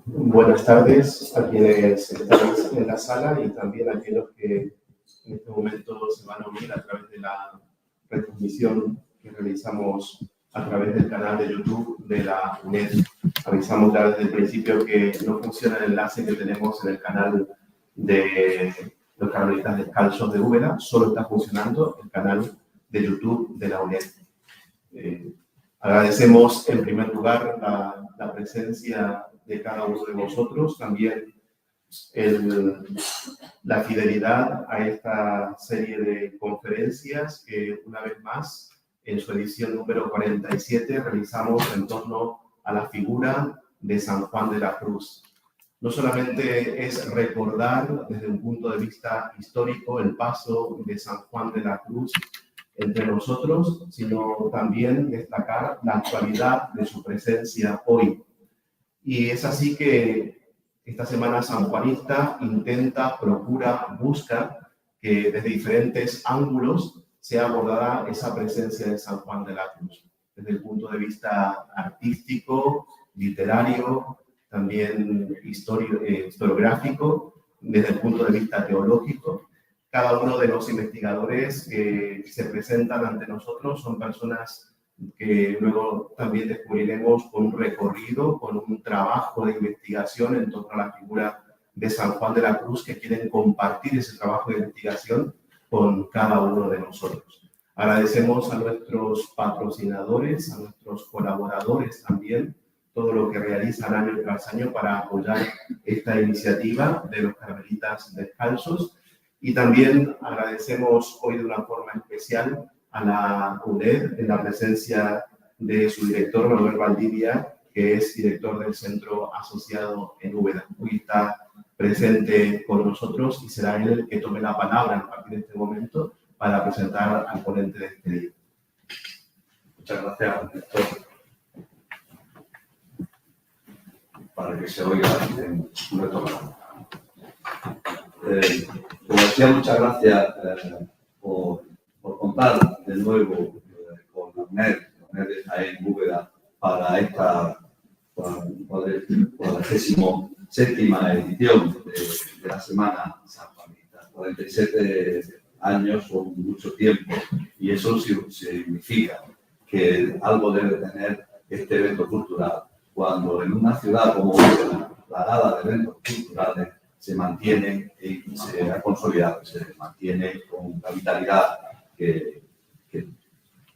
Buenas tardes a quienes estáis en la sala y también a aquellos que en este momento se van a unir a través de la retransmisión que realizamos a través del canal de YouTube de la UNED. Avisamos ya desde el principio que no funciona el enlace que tenemos en el canal de los Carmelitas Descalzos de Úbeda, solo está funcionando el canal de YouTube de la UNED. Agradecemos en primer lugar la presencia de cada uno de vosotros, también la fidelidad a esta serie de conferencias que una vez más en su edición número 47 realizamos en torno a la figura de San Juan de la Cruz. No solamente es recordar desde un punto de vista histórico el paso de San Juan de la Cruz entre nosotros, sino también destacar la actualidad de su presencia hoy. Y es así que esta Semana Sanjuanista intenta, procura, busca que desde diferentes ángulos sea abordada esa presencia de San Juan de la Cruz. Desde el punto de vista artístico, literario, también historiográfico, desde el punto de vista teológico. Cada uno de los investigadores que se presentan ante nosotros son personas que luego también descubriremos con un recorrido, con un trabajo de investigación en torno a la figura de San Juan de la Cruz, que quieren compartir ese trabajo de investigación con cada uno de nosotros. Agradecemos a nuestros patrocinadores, a nuestros colaboradores también, todo lo que realizan año tras año para apoyar esta iniciativa de los Carmelitas Descalzos. Y también agradecemos hoy de una forma especial a la UNED en la presencia de su director, Manuel Valdivia, que es director del Centro Asociado en Úbeda. Hoy está presente con nosotros y será él el que tome la palabra a partir de este momento para presentar al ponente de este día. Muchas gracias, director. Para que se oiga en nuestro programa. Como decía, muchas gracias por contar de nuevo con la UNED de Jaén Úbeda para esta 47ª edición de la Semana Sanjuanista. 47 años son mucho tiempo y eso significa que algo debe tener este evento cultural cuando en una ciudad como Úbeda, plagada de eventos culturales, se mantiene y se ha consolidado, se mantiene con la vitalidad que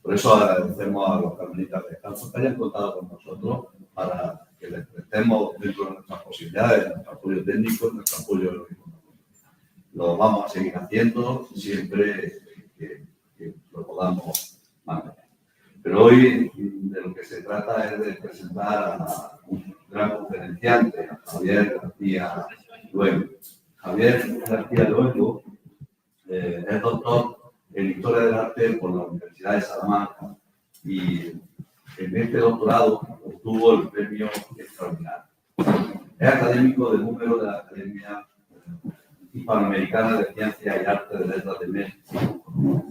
por eso agradecemos a los Carmelitas Descalzos que hayan contado con nosotros para que les prestemos dentro de nuestras posibilidades, nuestro apoyo técnico, nuestro apoyo económico. Lo vamos a seguir haciendo siempre que lo podamos mantener. Pero hoy de lo que se trata es de presentar a un gran conferenciante, a Javier García Luengo. Javier García Luengo es doctor en Historia del Arte por la Universidad de Salamanca y en este doctorado obtuvo el premio extraordinario. Es académico de número de la Academia Hispanoamericana de Ciencias y Arte de Letras de México.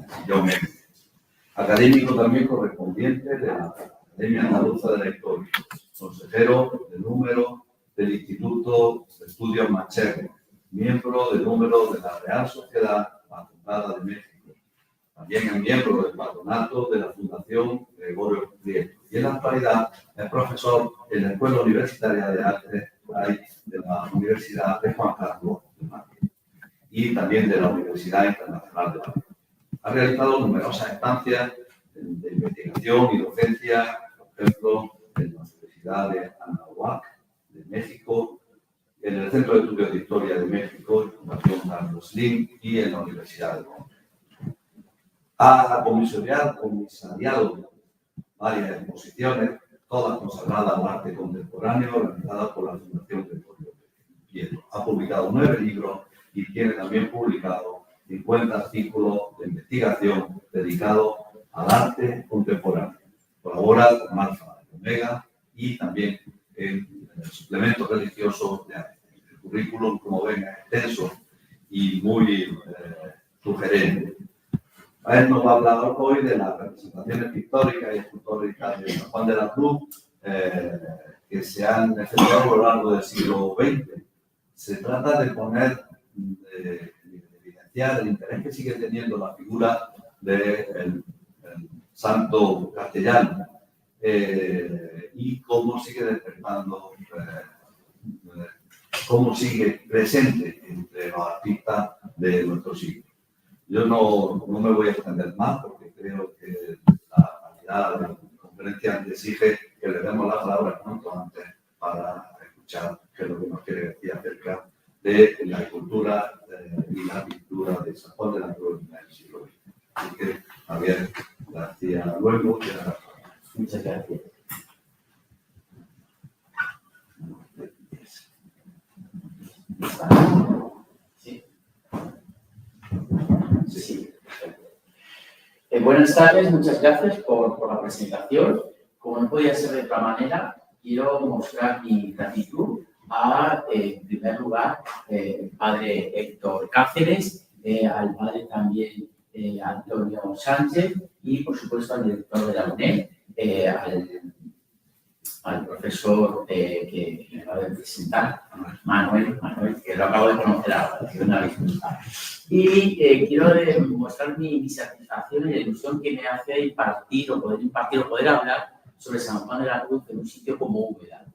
Académico también correspondiente de la Academia Andaluza de la Historia, consejero de número del Instituto de Estudios Manchego, miembro de número de la Real Sociedad Patronato de México. También es miembro del patronato de la Fundación Gregorio Prieto. Y en la actualidad es profesor en la Escuela Universitaria de Arte de la Universidad de Juan Carlos de Madrid y también de la Universidad Internacional de Madrid. Ha realizado numerosas estancias de investigación y docencia, por ejemplo, en la Universidad de Anáhuac de México, en el Centro de Estudios de Historia de México, en la Fundación Carlos Slim y en la Universidad de Londres. Ha comisariado varias exposiciones, todas consagradas al arte contemporáneo, organizadas por la Fundación Gregorio Prieto. Ha publicado 9 libros y tiene también publicado 50 artículos de investigación dedicados al arte contemporáneo. Colabora con Alfa y Omega y también en el suplemento religioso de arte. El currículum, como ven, es extenso y muy sugerente. Él nos va a hablar hoy de las representaciones pictóricas y escultóricas de San Juan de la Cruz que se han efectuado a lo largo del siglo XX. Se trata de poner, de evidenciar el interés que sigue teniendo la figura del santo castellano y cómo sigue despertando, cómo sigue presente entre los artistas de nuestro siglo. Yo no me voy a extender más porque creo que la calidad de la conferencia exige que le demos la palabra pronto antes para escuchar qué es lo que nos quiere decir acerca de la escultura y la pintura de San Juan de la Cruz en el siglo XX. Así que, Javier García Luengo. Muchas gracias. Sí. Sí. Buenas tardes, muchas gracias por la presentación. Como no podía ser de otra manera, quiero mostrar mi gratitud a, en primer lugar, el padre Héctor Cáceres, al padre también Antonio Sánchez y, por supuesto, al director de la UNED, al profesor que me va a presentar, Manuel, que lo acabo de conocer ahora, que una disculpa. Y quiero mostrar mi satisfacción y la ilusión que me hace impartir o poder hablar sobre San Juan de la Cruz en un sitio como Úbeda.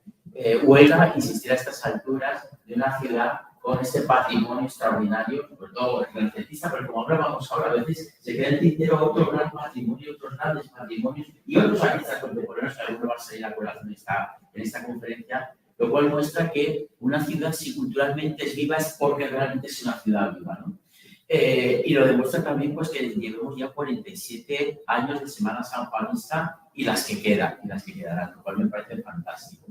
Huelga insistir a estas alturas de una ciudad con este patrimonio extraordinario, sobre todo renacentista, pero como hablábamos ahora, a veces se queda el tintero otro gran patrimonio, otros grandes patrimonios y otros artistas contemporáneos que alguno va a salir a colación en esta conferencia, lo cual muestra que una ciudad, si culturalmente es viva, es porque realmente es una ciudad viva, ¿no? Y lo demuestra también pues, que llevamos ya 47 años de Semana Sanjuanista y las que quedarán, lo cual me parece fantástico.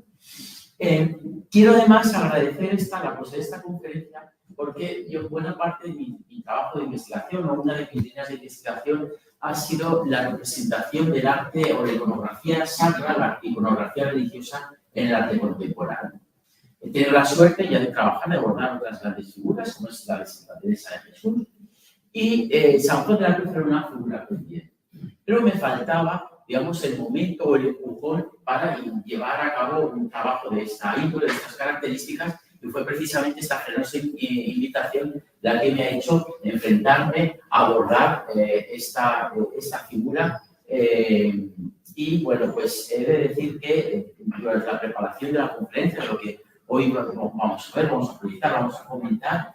Quiero además agradecer la posibilidad de esta conferencia porque yo, buena parte de mi trabajo de investigación o una de mis líneas de investigación ha sido la representación del arte o la iconografía sacra, la iconografía religiosa en el arte contemporáneo. He tenido la suerte ya de trabajar, de abordar otras grandes figuras, como es la de Santa Teresa de Jesús, y San Juan de la Cruz era una figura pendiente. Pero me faltaba, digamos, el momento o el empujón para llevar a cabo un trabajo de esta índole, de estas características, y fue precisamente esta generosa invitación la que me ha hecho enfrentarme a abordar esta figura. Y bueno, pues he de decir que durante la preparación de la conferencia, lo que hoy vamos a ver, vamos a proyectar, vamos a comentar,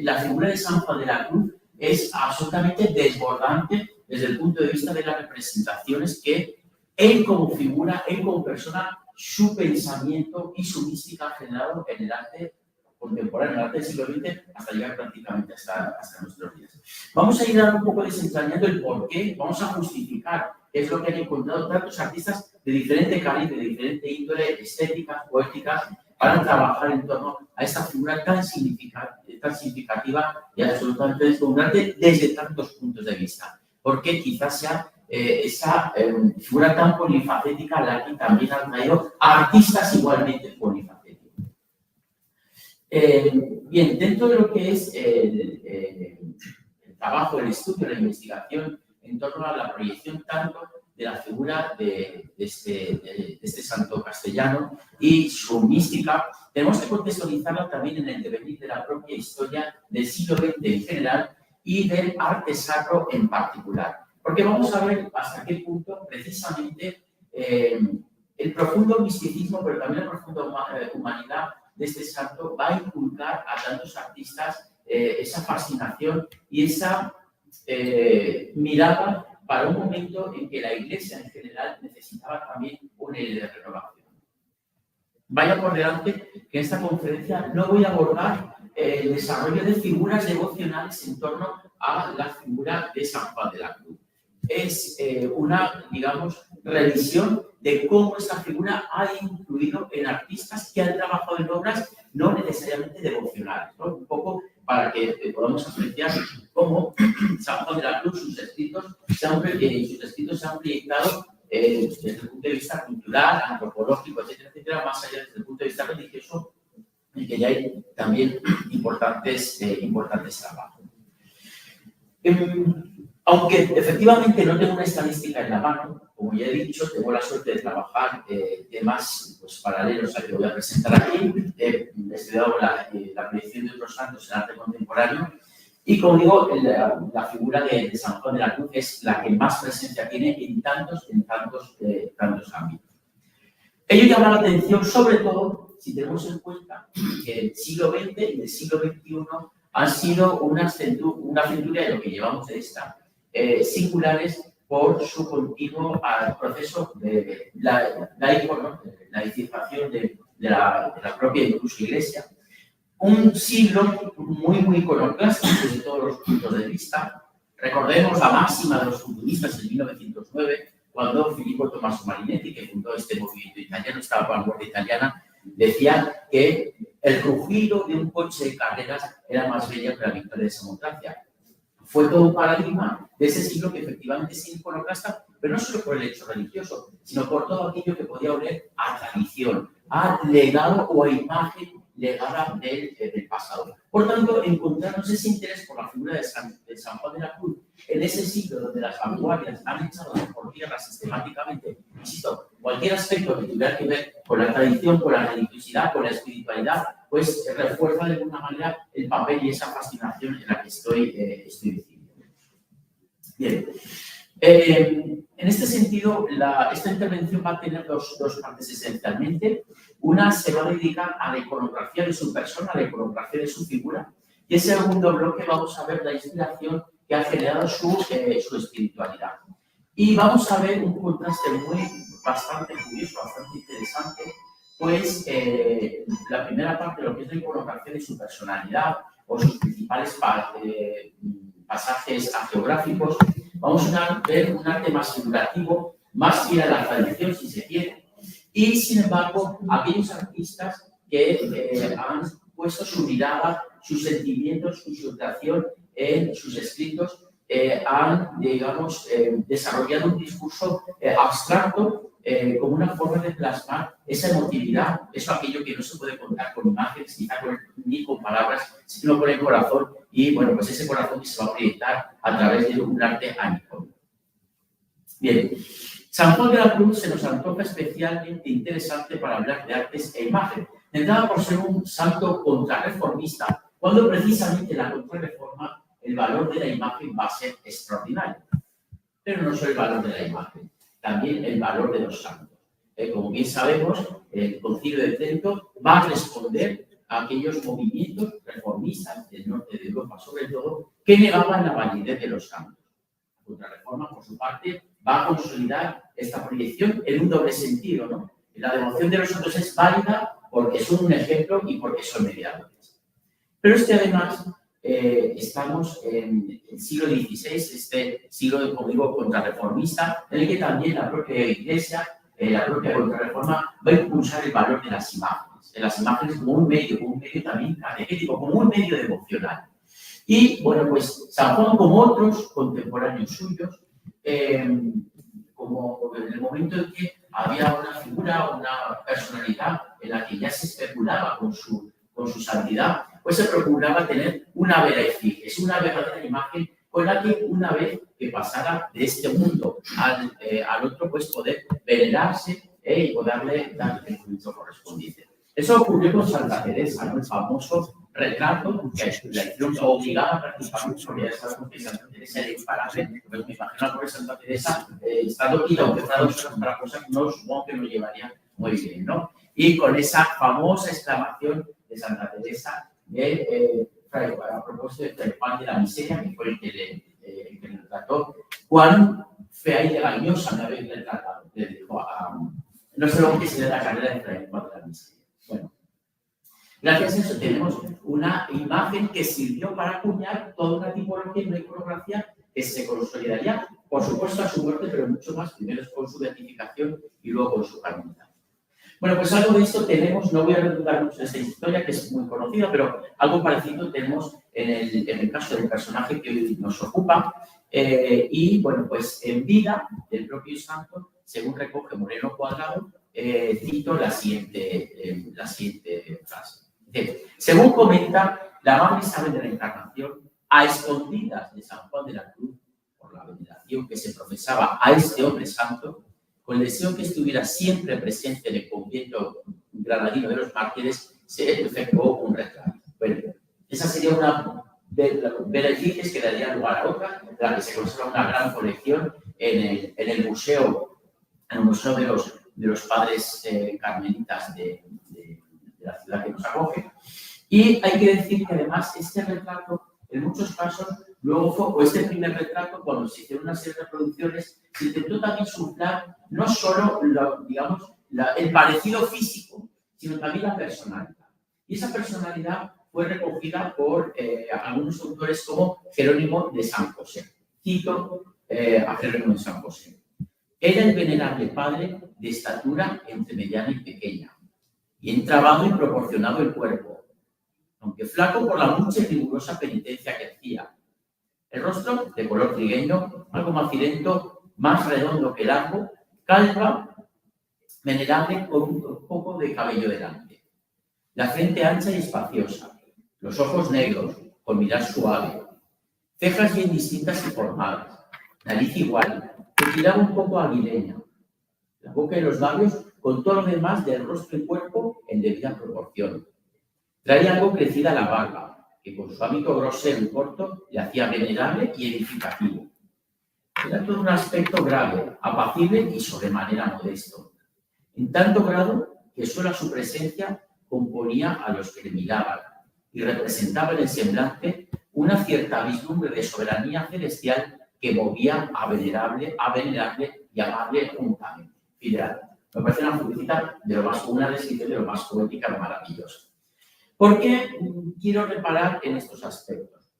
la figura de San Juan de la Cruz es absolutamente desbordante desde el punto de vista de las representaciones que él como figura, él como persona, su pensamiento y su mística ha generado en el arte contemporáneo, en el arte del siglo XX, hasta llegar prácticamente hasta nuestros días. Vamos a ir a un poco desentrañando el porqué, vamos a justificar qué es lo que han encontrado tantos artistas de diferente calibre, de diferente índole, estética, poética, para trabajar en torno a esta figura tan significativa y absolutamente deslumbrante desde tantos puntos de vista. Porque quizás sea esa figura tan polifacética la que también ha traído a artistas igualmente polifacéticos. Bien, dentro de lo que es el trabajo, el estudio, la investigación en torno a la proyección tanto de la figura de este santo castellano y su mística, tenemos que contextualizarla también en el devenir de la propia historia del siglo XX en general y del arte sacro en particular. Porque vamos a ver hasta qué punto precisamente el profundo misticismo, pero también la profunda humanidad de este santo va a inculcar a tantos artistas esa fascinación y esa mirada para un momento en que la Iglesia en general necesitaba también un aire de renovación. Vaya por delante que en esta conferencia no voy a abordar el desarrollo de figuras devocionales en torno a la figura de San Juan de la Cruz. Es una, digamos, revisión de cómo esta figura ha influido en artistas que han trabajado en obras no necesariamente devocionales, ¿no? Un poco para que podamos apreciar cómo San Juan de la Cruz, sus escritos se han proyectado desde el punto de vista cultural, antropológico, etcétera, etcétera, más allá desde el punto de vista religioso, en que ya hay también importantes trabajos. Aunque efectivamente no tengo una estadística en la mano, como ya he dicho, tengo la suerte de trabajar temas pues, paralelos a que voy a presentar aquí. He estudiado la proyección de otros santos en arte contemporáneo y, como digo, la figura de San Juan de la Cruz es la que más presencia tiene en tantos ámbitos. Ello llama la atención, sobre todo, si tenemos en cuenta que el siglo XX y el siglo XXI han sido una centuria de lo que llevamos de esta. Singulares por su continuo proceso de laicización de la propia incluso Iglesia. Un siglo muy iconoclástico desde todos los puntos de vista. Recordemos la máxima de los futuristas en 1909, cuando Filippo Tommaso Marinetti, que fundó este movimiento italiano, esta vanguardia italiana, decía que el rugido de un coche de carreras era más bello que la victoria de esa montaña. Fue todo un paradigma de ese siglo que efectivamente es iconoclasta, pero no solo por el hecho religioso, sino por todo aquello que podía oler a tradición, a legado o a imagen legada del pasado. Por tanto, encontrarnos ese interés por la figura de San Juan de la Cruz en ese siglo donde las vanguardias han echado por tierra sistemáticamente, insisto, cualquier aspecto que tuviera que ver con la tradición, con la religiosidad, con la espiritualidad, pues refuerza de alguna manera el papel y esa fascinación en la que estoy diciendo. Bien. En este sentido, esta intervención va a tener dos partes esencialmente. Una se va a dedicar a la iconografía de su persona, a la iconografía de su figura. Y en segundo bloque vamos a ver la inspiración que ha generado su espiritualidad. Y vamos a ver un contraste bastante curioso, bastante interesante, pues la primera parte, lo que es la iconografía de su personalidad o sus principales pasajes geográficos, vamos a ver un arte más figurativo, más fiel a la tradición, si se quiere, y sin embargo, aquellos artistas que han puesto su mirada, sus sentimientos, su situación en sus escritos, han, digamos, desarrollado un discurso abstracto como una forma de plasmar esa emotividad, eso aquello que no se puede contar con imágenes, ni con palabras, sino con el corazón, y bueno, pues ese corazón que se va a proyectar a través de un arte anímico. Bien, San Juan de la Cruz se nos antoja especialmente interesante para hablar de artes e imagen, de entrada por ser un santo contrarreformista, cuando precisamente la contrarreforma, el valor de la imagen va a ser extraordinario. Pero no solo el valor de la imagen, también el valor de los santos. Como bien sabemos, el Concilio de Trento va a responder a aquellos movimientos reformistas del norte de Europa, sobre todo, que negaban la validez de los santos. La Contrarreforma, por su parte, va a consolidar esta proyección en un doble sentido, ¿no? La devoción de los santos es válida porque son un ejemplo y porque son mediadores. Pero además, estamos en el siglo XVI, este siglo, como digo, contrarreformista, en el que también la propia Iglesia, la propia contrarreforma, va a impulsar el valor de las imágenes como un medio también catequético, como un medio devocional. Y, bueno, pues San Juan, como otros contemporáneos suyos, como en el momento en que había una figura, una personalidad en la que ya se especulaba con su santidad, pues se procuraba tener una vera efigie, es una verdadera imagen con la que una vez que pasara de este mundo al otro, pues poder venerarse y poderle dar el culto correspondiente. Eso ocurrió con Santa Teresa, ¿no? El famoso retrato que la hicieron obligada prácticamente, porque ya sabemos que Santa Teresa era imparable, pues me imagino que Santa Teresa, estando quita o cerrado para cosas, no supongo que lo llevaría muy bien, ¿no? Y con esa famosa exclamación de Santa Teresa, a propósito de Fray Juan de la Miseria, que fue el que le trató, cuán fea y engañosa me habéis retratado, le dijo no sé lo que se la carrera de Fray Juan de la Miseria. Bueno, gracias a eso tenemos una imagen que sirvió para acuñar toda una tipología y una iconografía que se consolidaría, por supuesto, a su muerte, pero mucho más, primero con su beatificación y luego con su canonización. Bueno, pues algo de esto tenemos, no voy a redundar mucho en esta historia, que es muy conocida, pero algo parecido tenemos en el caso del personaje que hoy nos ocupa. Y, bueno, pues en vida del propio santo, según recoge Moreno Cuadrado, cito la siguiente frase. Según comenta la Madre Isabel de la Encarnación, a escondidas de San Juan de la Cruz, por por la veneración que se profesaba a este hombre santo, con el deseo que estuviera siempre presente en el convento granadino de los Mártires, se efectuó un retrato. Bueno, esa sería una de las beneficios que daría lugar a otra, de la que se conserva una gran colección en el museo de los padres carmelitas de la ciudad que nos acoge. Y hay que decir que además este retrato, en muchos casos, luego fue, o este primer retrato, cuando se hicieron una serie de reproducciones, se intentó también suflar no solo, el parecido físico, sino también la personalidad. Y esa personalidad fue recogida por algunos autores como Jerónimo de San José. Cito a Jerónimo de San José. Era el venerable padre de estatura entre mediana y pequeña, bien trabado y proporcionado el cuerpo, aunque flaco por la mucha y rigurosa penitencia que hacía. El rostro, de color trigueño, algo macilento, más redondo que largo, calva, venerable con un poco de cabello delante. La frente ancha y espaciosa, los ojos negros, con mirar suave, cejas bien distintas y formadas, nariz igual, que giraba un poco aguileña, la boca y los labios con todo lo demás del rostro y cuerpo en debida proporción. Traía algo crecida la barba, que con su hábito grosero y corto le hacía venerable y edificativo. Era todo un aspecto grave, apacible y sobremanera modesto, en tanto grado que sola su presencia componía a los que le miraban y representaba en el semblante una cierta vislumbre de soberanía celestial que movía a venerable y amable juntamente. Fidel, me parece una publicidad de lo más, una descripción de lo más poética y maravillosa. ¿Por qué quiero reparar en estos aspectos?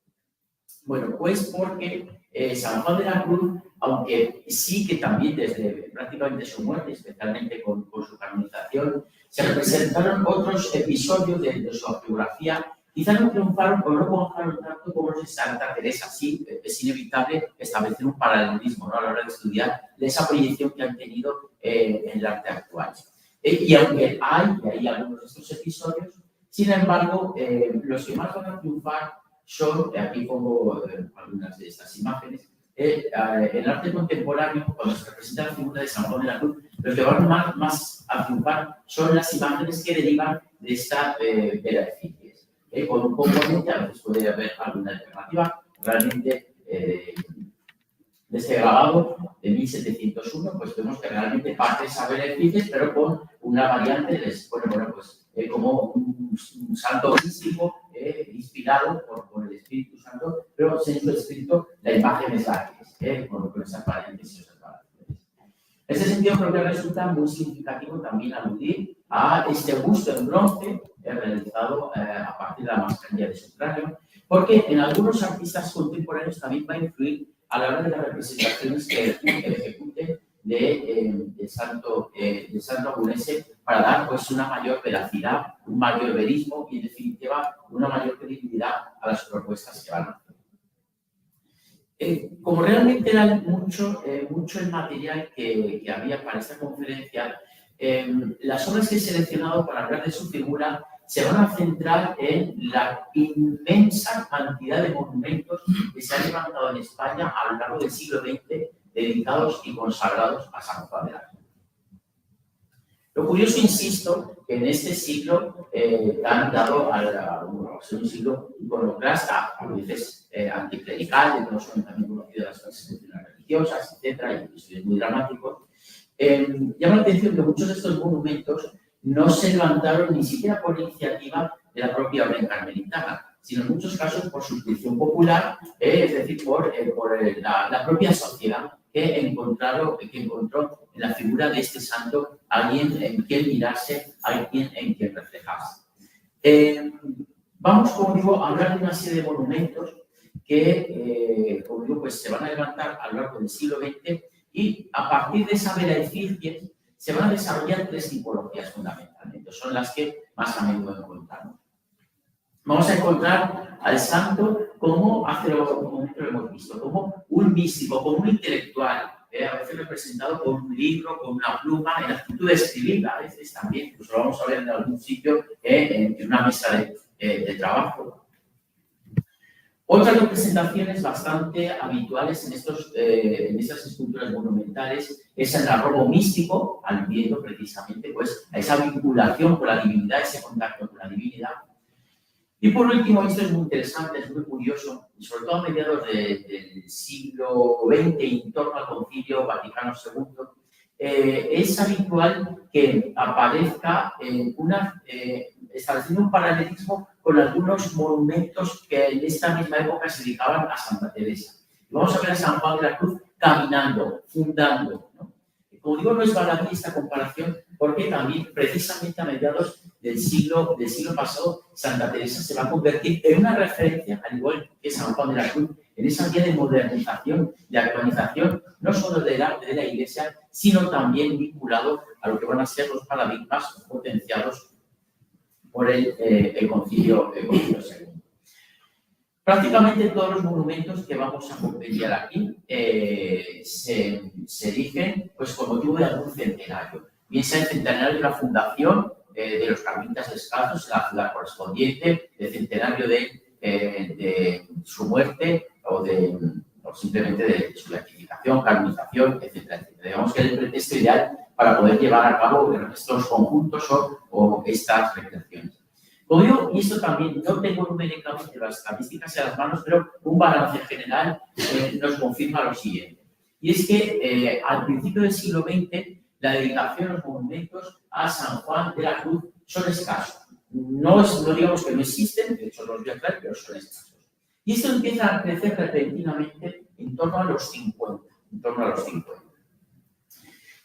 Bueno, pues porque San Juan de la Cruz, aunque sí que también desde prácticamente su muerte, especialmente con su canonización, se representaron otros episodios de su biografía, quizá no triunfaron o no contaron tanto como los de Santa Teresa. Sí, es inevitable establecer un paralelismo, ¿no?, a la hora de estudiar de esa proyección que han tenido en el arte actual. Y aunque hay algunos de estos episodios, sin embargo, los que más van a triunfar son, aquí pongo algunas de estas imágenes, en el arte contemporáneo, cuando se representa la figura de San Juan de la Cruz, los que van más a triunfar son las imágenes que derivan de esta vera efigies. Con un componente, a veces puede haber alguna alternativa, realmente de este grabado de 1701, pues vemos que realmente parte esa vera efigies, pero con una variante, les pone, bueno, pues como un santo místico inspirado por el Espíritu Santo, pero en su espíritu la imagen es la que es, con esas variantes y esas variantes. En ese sentido, creo que resulta muy significativo también aludir a este busto en bronce realizado a partir de la mascarilla de Subterráneo, porque en algunos artistas contemporáneos también va a influir a la hora de las representaciones que ejecuten de Santo Agunese, para dar pues una mayor veracidad, un mayor verismo y en definitiva una mayor credibilidad a las propuestas que van a hacer. Como realmente era mucho el material que había para esta conferencia, las obras que he seleccionado para hablar de su figura se van a centrar en la inmensa cantidad de monumentos que se han levantado en España a lo largo del siglo XX, dedicados y consagrados a San Juan de la Cruz. Lo curioso, insisto, que en este siglo han dado a un siglo iconoclasta, a veces anticlerical, no son también conocidas las persecuciones religiosas, etc., y estudios muy dramáticos. Llama la atención que muchos de estos monumentos no se levantaron ni siquiera por iniciativa de la propia orden carmelitana, sino en muchos casos por suscripción popular, es decir, por la propia sociedad que encontró en la figura de este santo alguien en quien mirarse, alguien en quien reflejarse. Vamos, como digo, a hablar de una serie de monumentos que, como digo, pues se van a levantar a lo largo del siglo XX y a partir de esa vera efigie se van a desarrollar tres tipologías fundamentalmente, son las que más a menudo encontramos. Vamos a encontrar al santo como, hace un momento lo hemos visto, como un místico, como un intelectual, a veces representado con un libro, con una pluma, en actitud de escribir, a veces también, incluso lo vamos a ver en algún sitio, en una mesa de trabajo. Otras representaciones bastante habituales en estas esculturas monumentales es el arrobo místico, aludiendo precisamente pues, a esa vinculación con la divinidad, ese contacto con la divinidad. Y por último, esto es muy interesante, es muy curioso, sobre todo a mediados del siglo XX, en torno al Concilio Vaticano II, es habitual que aparezca estableciendo un paralelismo con algunos monumentos que en esta misma época se dedicaban a Santa Teresa. Y vamos a ver a San Juan de la Cruz caminando, fundando, ¿no? Como digo, no es baladí esta comparación, porque también, precisamente a mediados del siglo pasado, Santa Teresa se va a convertir en una referencia, al igual que San Juan de la Cruz, en esa vía de modernización, de actualización, no solo del arte de la Iglesia, sino también vinculado a lo que van a ser los paradigmas potenciados por el Concilio II. Prácticamente todos los monumentos que vamos a compendiar aquí se erigen pues, con motivo de algún centenario. Bien sea el centenario de la fundación de los Carmelitas Descalzos, la ciudad correspondiente, el centenario de su muerte o simplemente de su beatificación, canonización, etcétera, etcétera. Digamos que es el pretexto ideal para poder llevar a cabo estos conjuntos o estas recreaciones. Como digo, y esto también, no tengo numéricamente las estadísticas en las manos, pero un balance general nos confirma lo siguiente. Y es que al principio del siglo XX, la dedicación a los monumentos a San Juan de la Cruz son escasos. No digamos que no existen, de hecho los voy a aclarar, pero son escasos. Y esto empieza a crecer repentinamente en torno a los 50.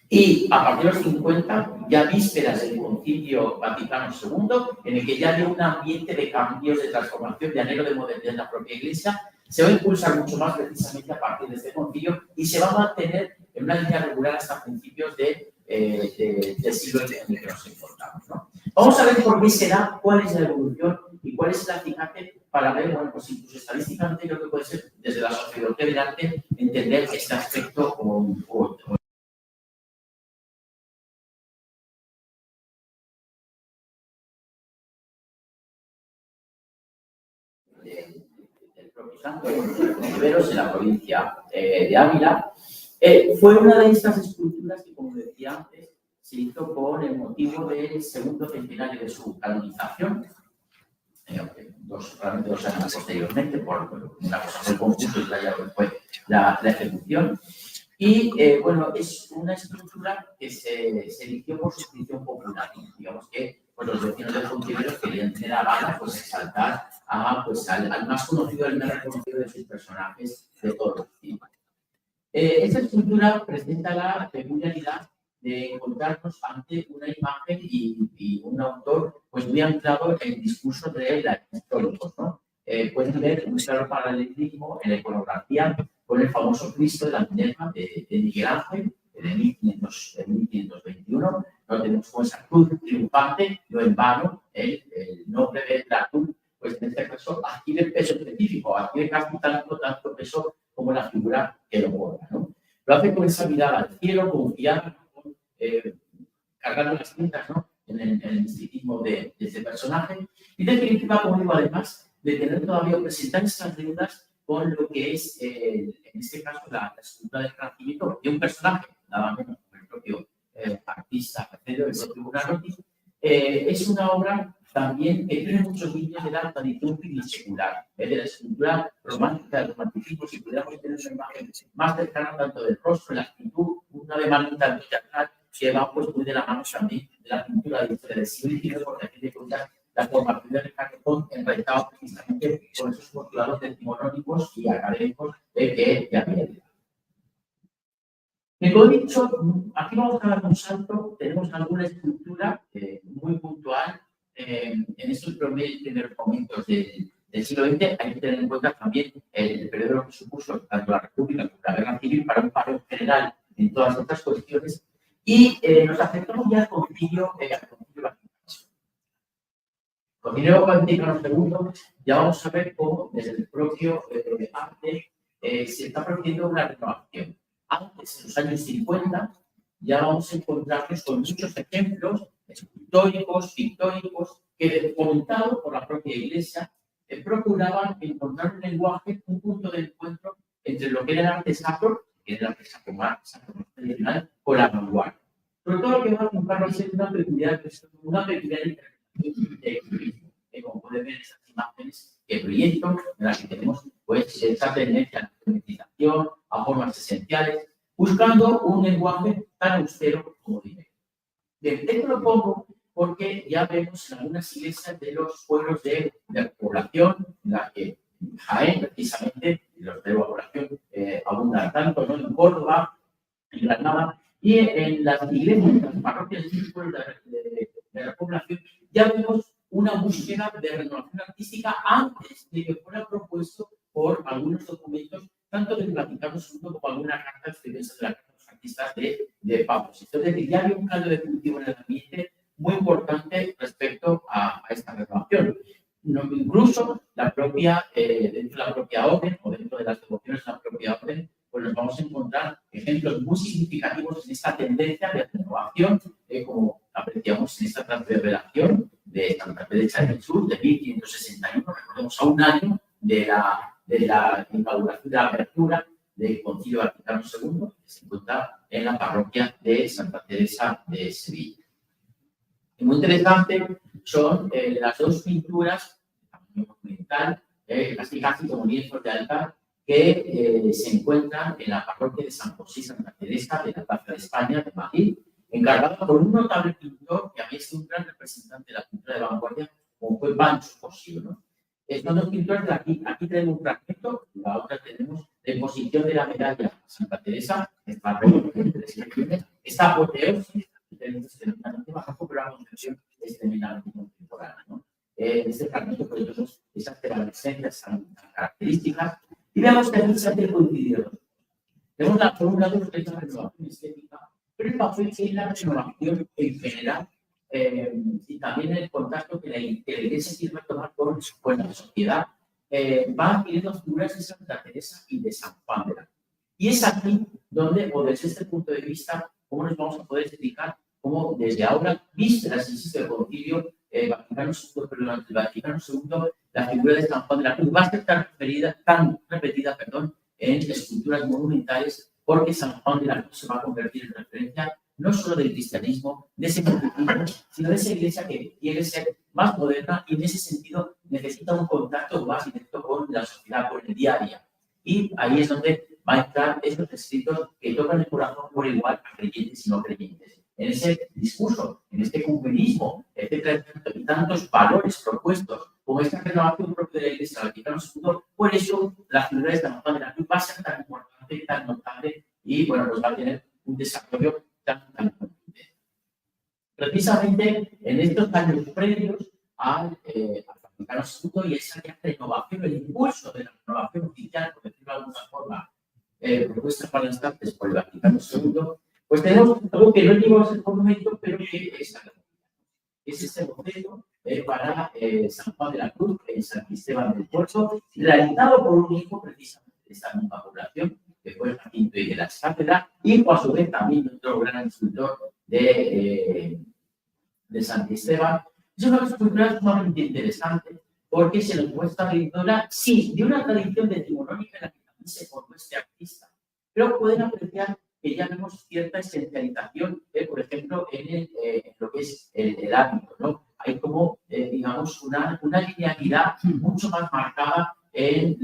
Y a partir de los 50, ya vísperas del Concilio Vaticano II, en el que ya hay un ambiente de cambios, de transformación, de anhelo de modernidad en la propia Iglesia, se va a impulsar mucho más precisamente a partir de este concilio y se va a mantener en una línea regular hasta principios del siglo en el que nos encontramos, ¿no? Vamos a ver por qué será, cuál es la evolución y cuál es el acicate para ver, bueno, pues incluso estadísticamente creo que puede ser desde la sociología del arte entender este aspecto del propio santo, de Riveros, en la provincia de Ávila. Fue una de estas esculturas que, como decía antes, se hizo con el motivo del segundo centenario de su canonización, realmente 2 años posteriormente, por una cosa del concurso y fue la ejecución. Y bueno, es una estructura que se eligió por suscripción popular. Digamos que pues, los vecinos de Fontiveros querían tener a gala pues, exaltar al más conocido, al más reconocido de sus personajes de todos los tiempos. Esta estructura presenta la peculiaridad de encontrarnos ante una imagen y un autor pues, muy anclado en el discurso de los históricos, ¿no? Pueden ver un claro paralelismo en la iconografía con el famoso Cristo de la Minerva de Miguel Ángel, de 1521, donde tenemos con esa cruz triunfante, no en vano, el nombre de la cruz, pues en este caso adquiere peso específico, adquiere casi tanto peso como la figura que lo borda, ¿no? Lo hace con esa mirada al cielo, confiada, cargando las tintas, ¿no? en el misticismo de este personaje. Y en definitiva, como digo, además de tener todavía presentar estas deudas con lo que es, en este caso, la escultura del Renacimiento de un personaje, nada menos como el propio artista, el propio Buonarroti. Es una obra también que tiene muchos guiños de la tradición finiscular, de la escultura romántica, del romanticismo, si pudiéramos tener una imagen más cercana tanto del rostro, la actitud, una de mano tanto teatral, que va pues muy de la mano también de la pintura del siglo XIX, porque aquí de cuenta la formación del cartón enraizado precisamente con esos postulados decimonónicos y académicos que ya vienen. Como he dicho, aquí vamos a dar un salto, tenemos alguna estructura muy puntual en estos primeros momentos del siglo XX. Hay que tener en cuenta también el periodo que supuso tanto la República como la Guerra Civil para un paro general en todas estas cuestiones. Y nos acercamos ya al Concilio Vaticano II, ya vamos a ver cómo desde el propio arte se está produciendo una renovación. Antes, en los años 50, ya vamos a encontrarnos con muchos ejemplos escultóricos, pictóricos, que fomentados por la propia Iglesia, procuraban encontrar un lenguaje, un punto de encuentro entre lo que era el arte sacro, que era el arte sacro más tradicional, con la vanguardia. Sobre todo lo que va a juntar va a ser una peculiar interpretación del cubismo, que como pueden ver en estas imágenes que proyecto, en las que tenemos pues, esa tendencia a la geometrización, a formas esenciales, buscando un lenguaje tan austero como directo. Bien, esto lo pongo porque ya vemos en algunas iglesias de los pueblos de la población, en la que Jaén, precisamente, y los de la población abundan tanto, ¿no? En Córdoba, en Granada, y en las iglesias, en las parroquias de la población, ya vemos una búsqueda de renovación artística antes de que fuera propuesto por algunos documentos, tanto del Vaticano II como algunas cartas de los artistas de Papos. Entonces, ya había un cambio de cultivo en el ambiente muy importante respecto a esta renovación. No, incluso la propia, dentro de la propia orden o dentro de las devociones de la propia orden, pues nos vamos a encontrar ejemplos muy significativos en esta tendencia de renovación, como apreciamos en esta transrevelación de Santa Teresa de Jesús de 1561, recordemos a un año de la inauguración, de la apertura del Concilio Vaticano II, que se encuentra en la parroquia de Santa Teresa de Sevilla. Y muy interesante son las dos pinturas de tamaño monumental, casi como lienzos de altar, que se encuentran en la parroquia de San José y Santa Teresa de la Plaza de España de Madrid, encargada por un notable pintor que había sido un gran representante de la pintura de vanguardia, como fue Pancho Cosío, ¿no? Son dos pintores de aquí tenemos un fragmento, la otra tenemos la exposición de la medalla a Santa Teresa, esta apoteosis, tremendamente bajo, pero la concepción es tremendamente contemporánea, ¿no? En este fragmento, pues, vemos esas prevalecencias tan características y veamos que aquí se han coincidido. Tenemos por un lado lo que es la renovación estética, pero el papel que es la renovación en general y también el contacto que la iglesia quiere tomar con la sociedad, va adquiriendo figuras de Santa Teresa y de San Juan de la Cruz. Y es aquí donde, o desde este punto de vista, cómo nos vamos a poder explicar cómo desde ahora, vísperas del Concilio Vaticano II, pero durante el Vaticano II, la figura de San Juan de la Cruz va a ser tan repetida en esculturas monumentales, porque San Juan de la Cruz se va a convertir en referencia no solo del cristianismo, de ese cristianismo, sino de esa iglesia que quiere ser más moderna y en ese sentido necesita un contacto más directo con la sociedad, con el día a día. Y ahí es donde va a entrar esos escritos que tocan el corazón por igual a creyentes y no creyentes. En ese discurso, en este ecumenismo, etcétera, y tantos valores propuestos como esta renovación propia de la Iglesia Vaticano II, por eso la figura de San Juan de la Cruz va a ser tan importante, tan notable y, bueno, pues va a tener un desarrollo tan contundente. Precisamente en estos años previos al Vaticano II y esa renovación, el impulso de la renovación oficial, por decirlo de alguna forma, propuesta para las artes por el Vaticano II, pues tenemos algo que no llevamos en el momento, pero que es este modelo para San Juan de la Cruz, en San Cristóbal del Puerto, realizado por un hijo precisamente de esta misma población, que fue Jacinto Higueras Cátedra, hijo a su vez también otro gran escultor de San Cristóbal. Es una escultura sumamente interesante, porque se nos muestra la sí, de una tradición decimonónica en la que también se formó este artista, pero pueden apreciar que ya vemos cierta esencialización, por ejemplo, en lo que es el ámbito, ¿no? Hay como, digamos, una linealidad mucho más marcada en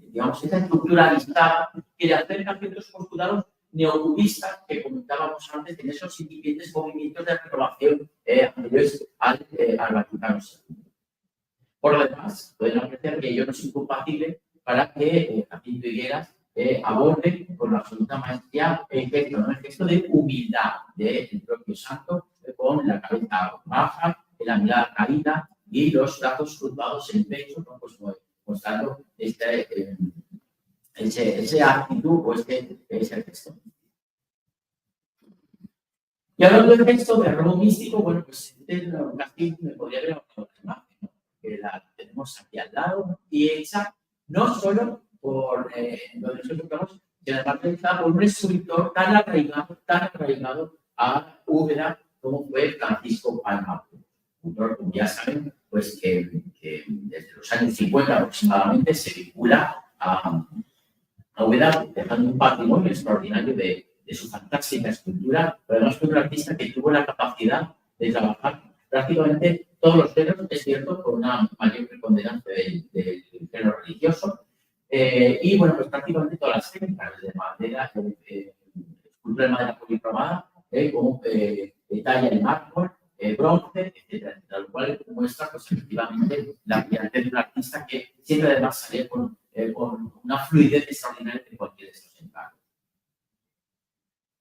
digamos, esa estructura listada que le acerca a ciertos postulados neocubistas que comentábamos antes en esos incipientes movimientos de renovación anteriores al Vaticano II. Por lo demás, pueden apreciar que ello no es incompatible para que Jacinto Higueras aborde con la absoluta maestría el gesto de humildad del propio santo, con la cabeza baja, la mirada caída y los brazos cruzados en el pecho, ¿no? Pues mostrando esa actitud o ese gesto. Y hablando del texto de robo místico, bueno, pues casi me podría haber hablado de la imagen, ¿no? Que la tenemos aquí al lado, ¿no? Y hecha no solo por lo de nosotros, sino además realizada por un escultor tan arraigado a Úbeda como fue Francisco Palma. autor, como ya saben, pues que desde los años 50 aproximadamente se vincula a Úbeda, dejando un patrimonio extraordinario de su fantástica escultura, pero además fue un artista que tuvo la capacidad de trabajar prácticamente todos los géneros, es cierto, con una mayor preponderancia del género religioso, y bueno, pues prácticamente todas las técnicas, desde madera, escultura de madera policromada, como talla en mármol, bronce, etcétera, lo cual muestra pues, efectivamente la brillantez de un artista que siempre además sale con una fluidez extraordinaria de cualquier de estos encargos.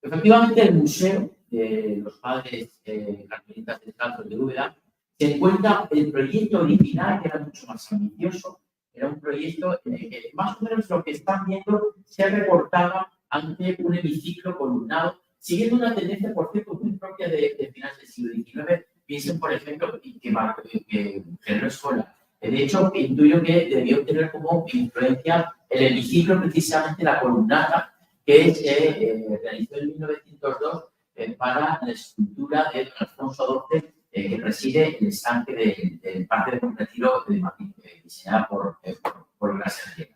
Efectivamente, el Museo de los Padres Carmelitas Descalzos de Úbeda se encuentra el proyecto original, que era mucho más ambicioso. Era un proyecto en el que más o menos lo que están viendo se reportaba ante un hemiciclo columnado, siguiendo una tendencia, por cierto, muy propia de finales del siglo XIX. Piensen, por ejemplo, que generó Escola. De hecho, intuyo que debió tener como influencia el hemiciclo, precisamente la columnata, que se realizó en 1902 para la escultura de don Alfonso XII, que preside el estanque del Parque de Buen Retiro de Madrid, diseñada por Gracia.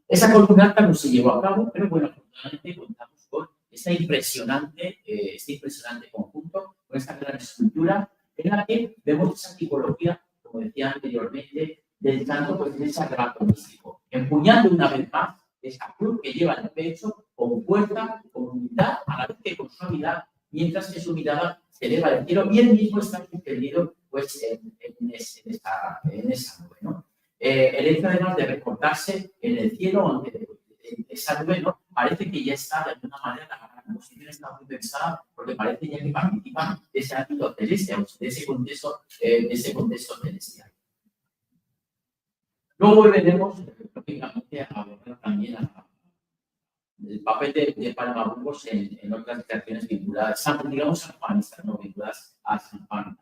Esa columnata no se llevó a cabo, pero bueno, afortunadamente contamos con este impresionante conjunto, con esta gran escultura, en la que vemos esa tipología, como decía anteriormente, del santo, pues en ese relato místico, empuñando una vez más esa cruz que lleva en el pecho, con fuerza, con humildad, a la vez que con suavidad, mientras que su mirada se eleva al cielo y él mismo está suspendido pues, en esa nube, ¿no? El hecho además de recortarse en el cielo, aunque esa nube, ¿no? Parece que ya está de alguna manera, la composición está muy pensada porque parece ya que participa de ese ámbito celestial, de ese contexto celestial. Luego volveremos, lógicamente, a abordar también el papel de Palma Burgos en otras creaciones vinculadas, digamos, sanjuanistas, no vinculadas a San Juan.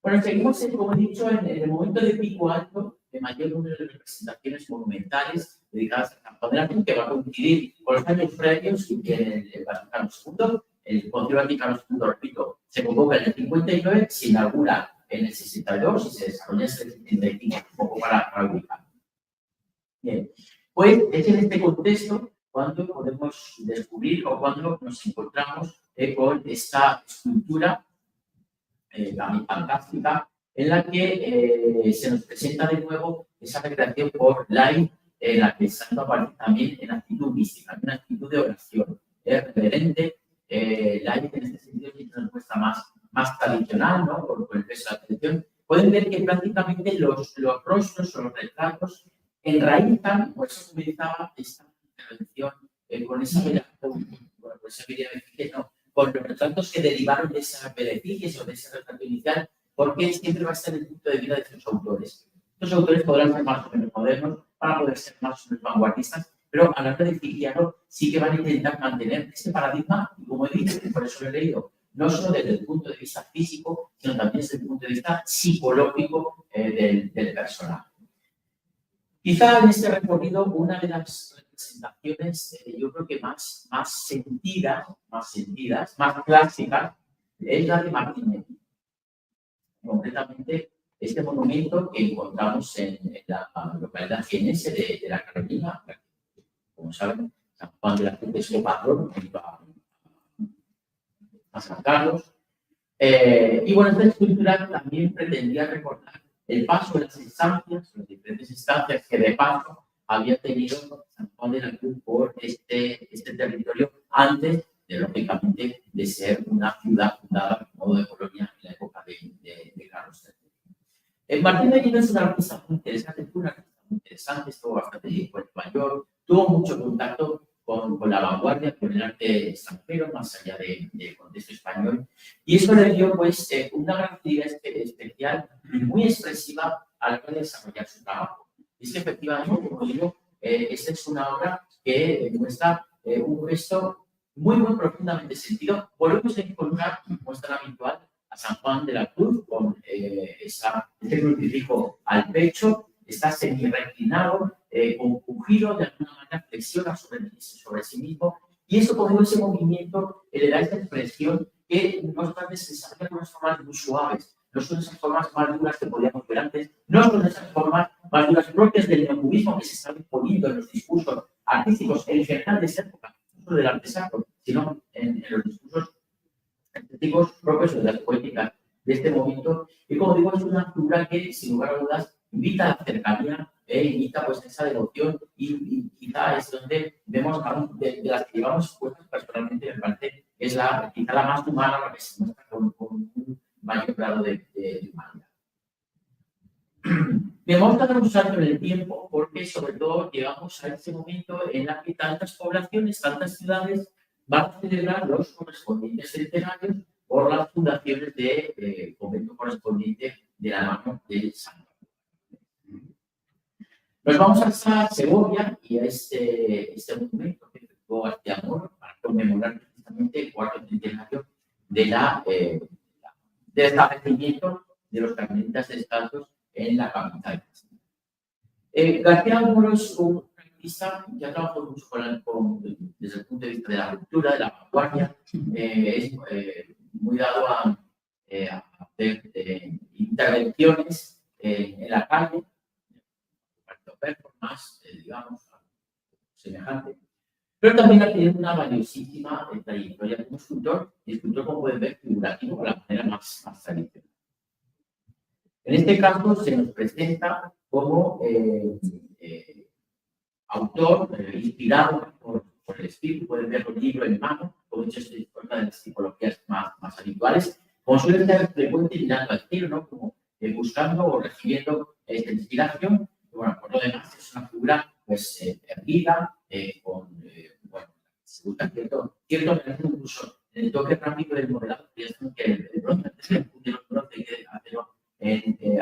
Bueno, seguimos, como he dicho, en el momento de pico alto, de mayor número de representaciones monumentales dedicadas a San Juan de la Cruz, que va a coincidir con los años previos y que en el Vaticano II, el Concilio Vaticano II, repito, se convoca en el 59, se inaugura en el 62 y se desarrolla en el 75, un poco para ubicar. Bien, pues es en este contexto cuando podemos descubrir o cuando nos encontramos con esta escultura también fantástica, en la que se nos presenta de nuevo esa recreación por Lai, en la que el santo aparece también en actitud mística, en una actitud de oración. Es reverente, Lai en este sentido es una respuesta más tradicional, ¿no? Por el peso de la tradición. Pueden ver que prácticamente los rostros o los retratos enraizan, por eso comenzaba esta intervención con esa mirada, con los retratos que derivaron de esas beneficios o de ese retrato inicial, porque siempre va a estar el punto de vida de estos autores. Estos autores podrán ser más o menos modernos, van a poder ser más o menos vanguardistas, pero a la hora de Cipriano sí que van a intentar mantener este paradigma, y como he dicho, por eso lo he leído, no solo desde el punto de vista físico, sino también desde el punto de vista psicológico del personaje. Quizá en este recorrido una de las representaciones, yo creo que más sentidas, más clásicas, es la de Martínez. Concretamente, este monumento que encontramos en la localidad jienense de la Carolina, como saben, San Juan de la Cruz es su patrón, a San Carlos. Y bueno, esta escultura también pretendía recordar el paso de las instancias, las diferentes instancias que de paso había tenido San Juan de la Cruz por este territorio antes de, lógicamente, de ser una ciudad fundada a modo de colonia en la época de Carlos III. Martín de Guinea es un artista muy interesante, estuvo bastante tiempo en Mayor, tuvo mucho contacto con la vanguardia, con el arte extranjero, más allá del contexto español. Y eso le dio, pues, una gran actividad especial y muy expresiva a la hora de desarrollar su trabajo. Y es que, efectivamente, como digo, esta es una obra que muestra un gesto muy profundamente sentido. Volvemos a encontrar, como es tan habitual, a San Juan de la Cruz, con este crucifijo al pecho, está semi-reclinado, con un giro, de alguna manera flexiona sobre sí mismo, y eso con ese movimiento le da esta expresión que muchas veces se desarrolla con unas formas muy suaves, no son esas formas más duras que podíamos ver antes, no son esas formas más duras propias del neocubismo que se están poniendo en los discursos artísticos en general de esa época, no solo del arte sacro, sino en los discursos artísticos propios de las poéticas de este momento. Y como digo, es una figura que, sin lugar a dudas, invita a la cercanía, invita pues a esa devoción y quizá es donde vemos de las que llevamos puestas personalmente, me parece, es quizá la más humana, la que se muestra con un mayor grado de humanidad. Me vamos a dar un salto en el tiempo porque sobre todo llegamos a ese momento en el que tantas poblaciones, tantas ciudades van a celebrar los correspondientes centenarios por las fundaciones de convento correspondiente de la mano de San Juan. Nos vamos hasta Segovia y a este monumento que efectuó Arteamor para conmemorar precisamente el cuarto centenario del establecimiento de los carmelitas descalzos en la capital. García Moro es un artista que ha trabajado mucho desde el punto de vista de la ruptura, de la vanguardia, es muy dado a hacer intervenciones en la calle, performance, digamos, semejante, pero también ha tenido una valiosísima trayectoria como escultor, y escultor, como pueden ver, figurativo de la manera más tradicional. En este caso se nos presenta como autor inspirado por el espíritu, pueden ver el libro en mano, como he dicho, esto es una de las tipologías más habituales, como suele ser frecuente mirando al cielo, ¿no? Como buscando o recibiendo esta inspiración. Bueno, por lo demás es una figura pues erguida, con, bueno, se busca cierto incluso en el toque rápido del modelado, que el bronce, antes de fundir los bronce,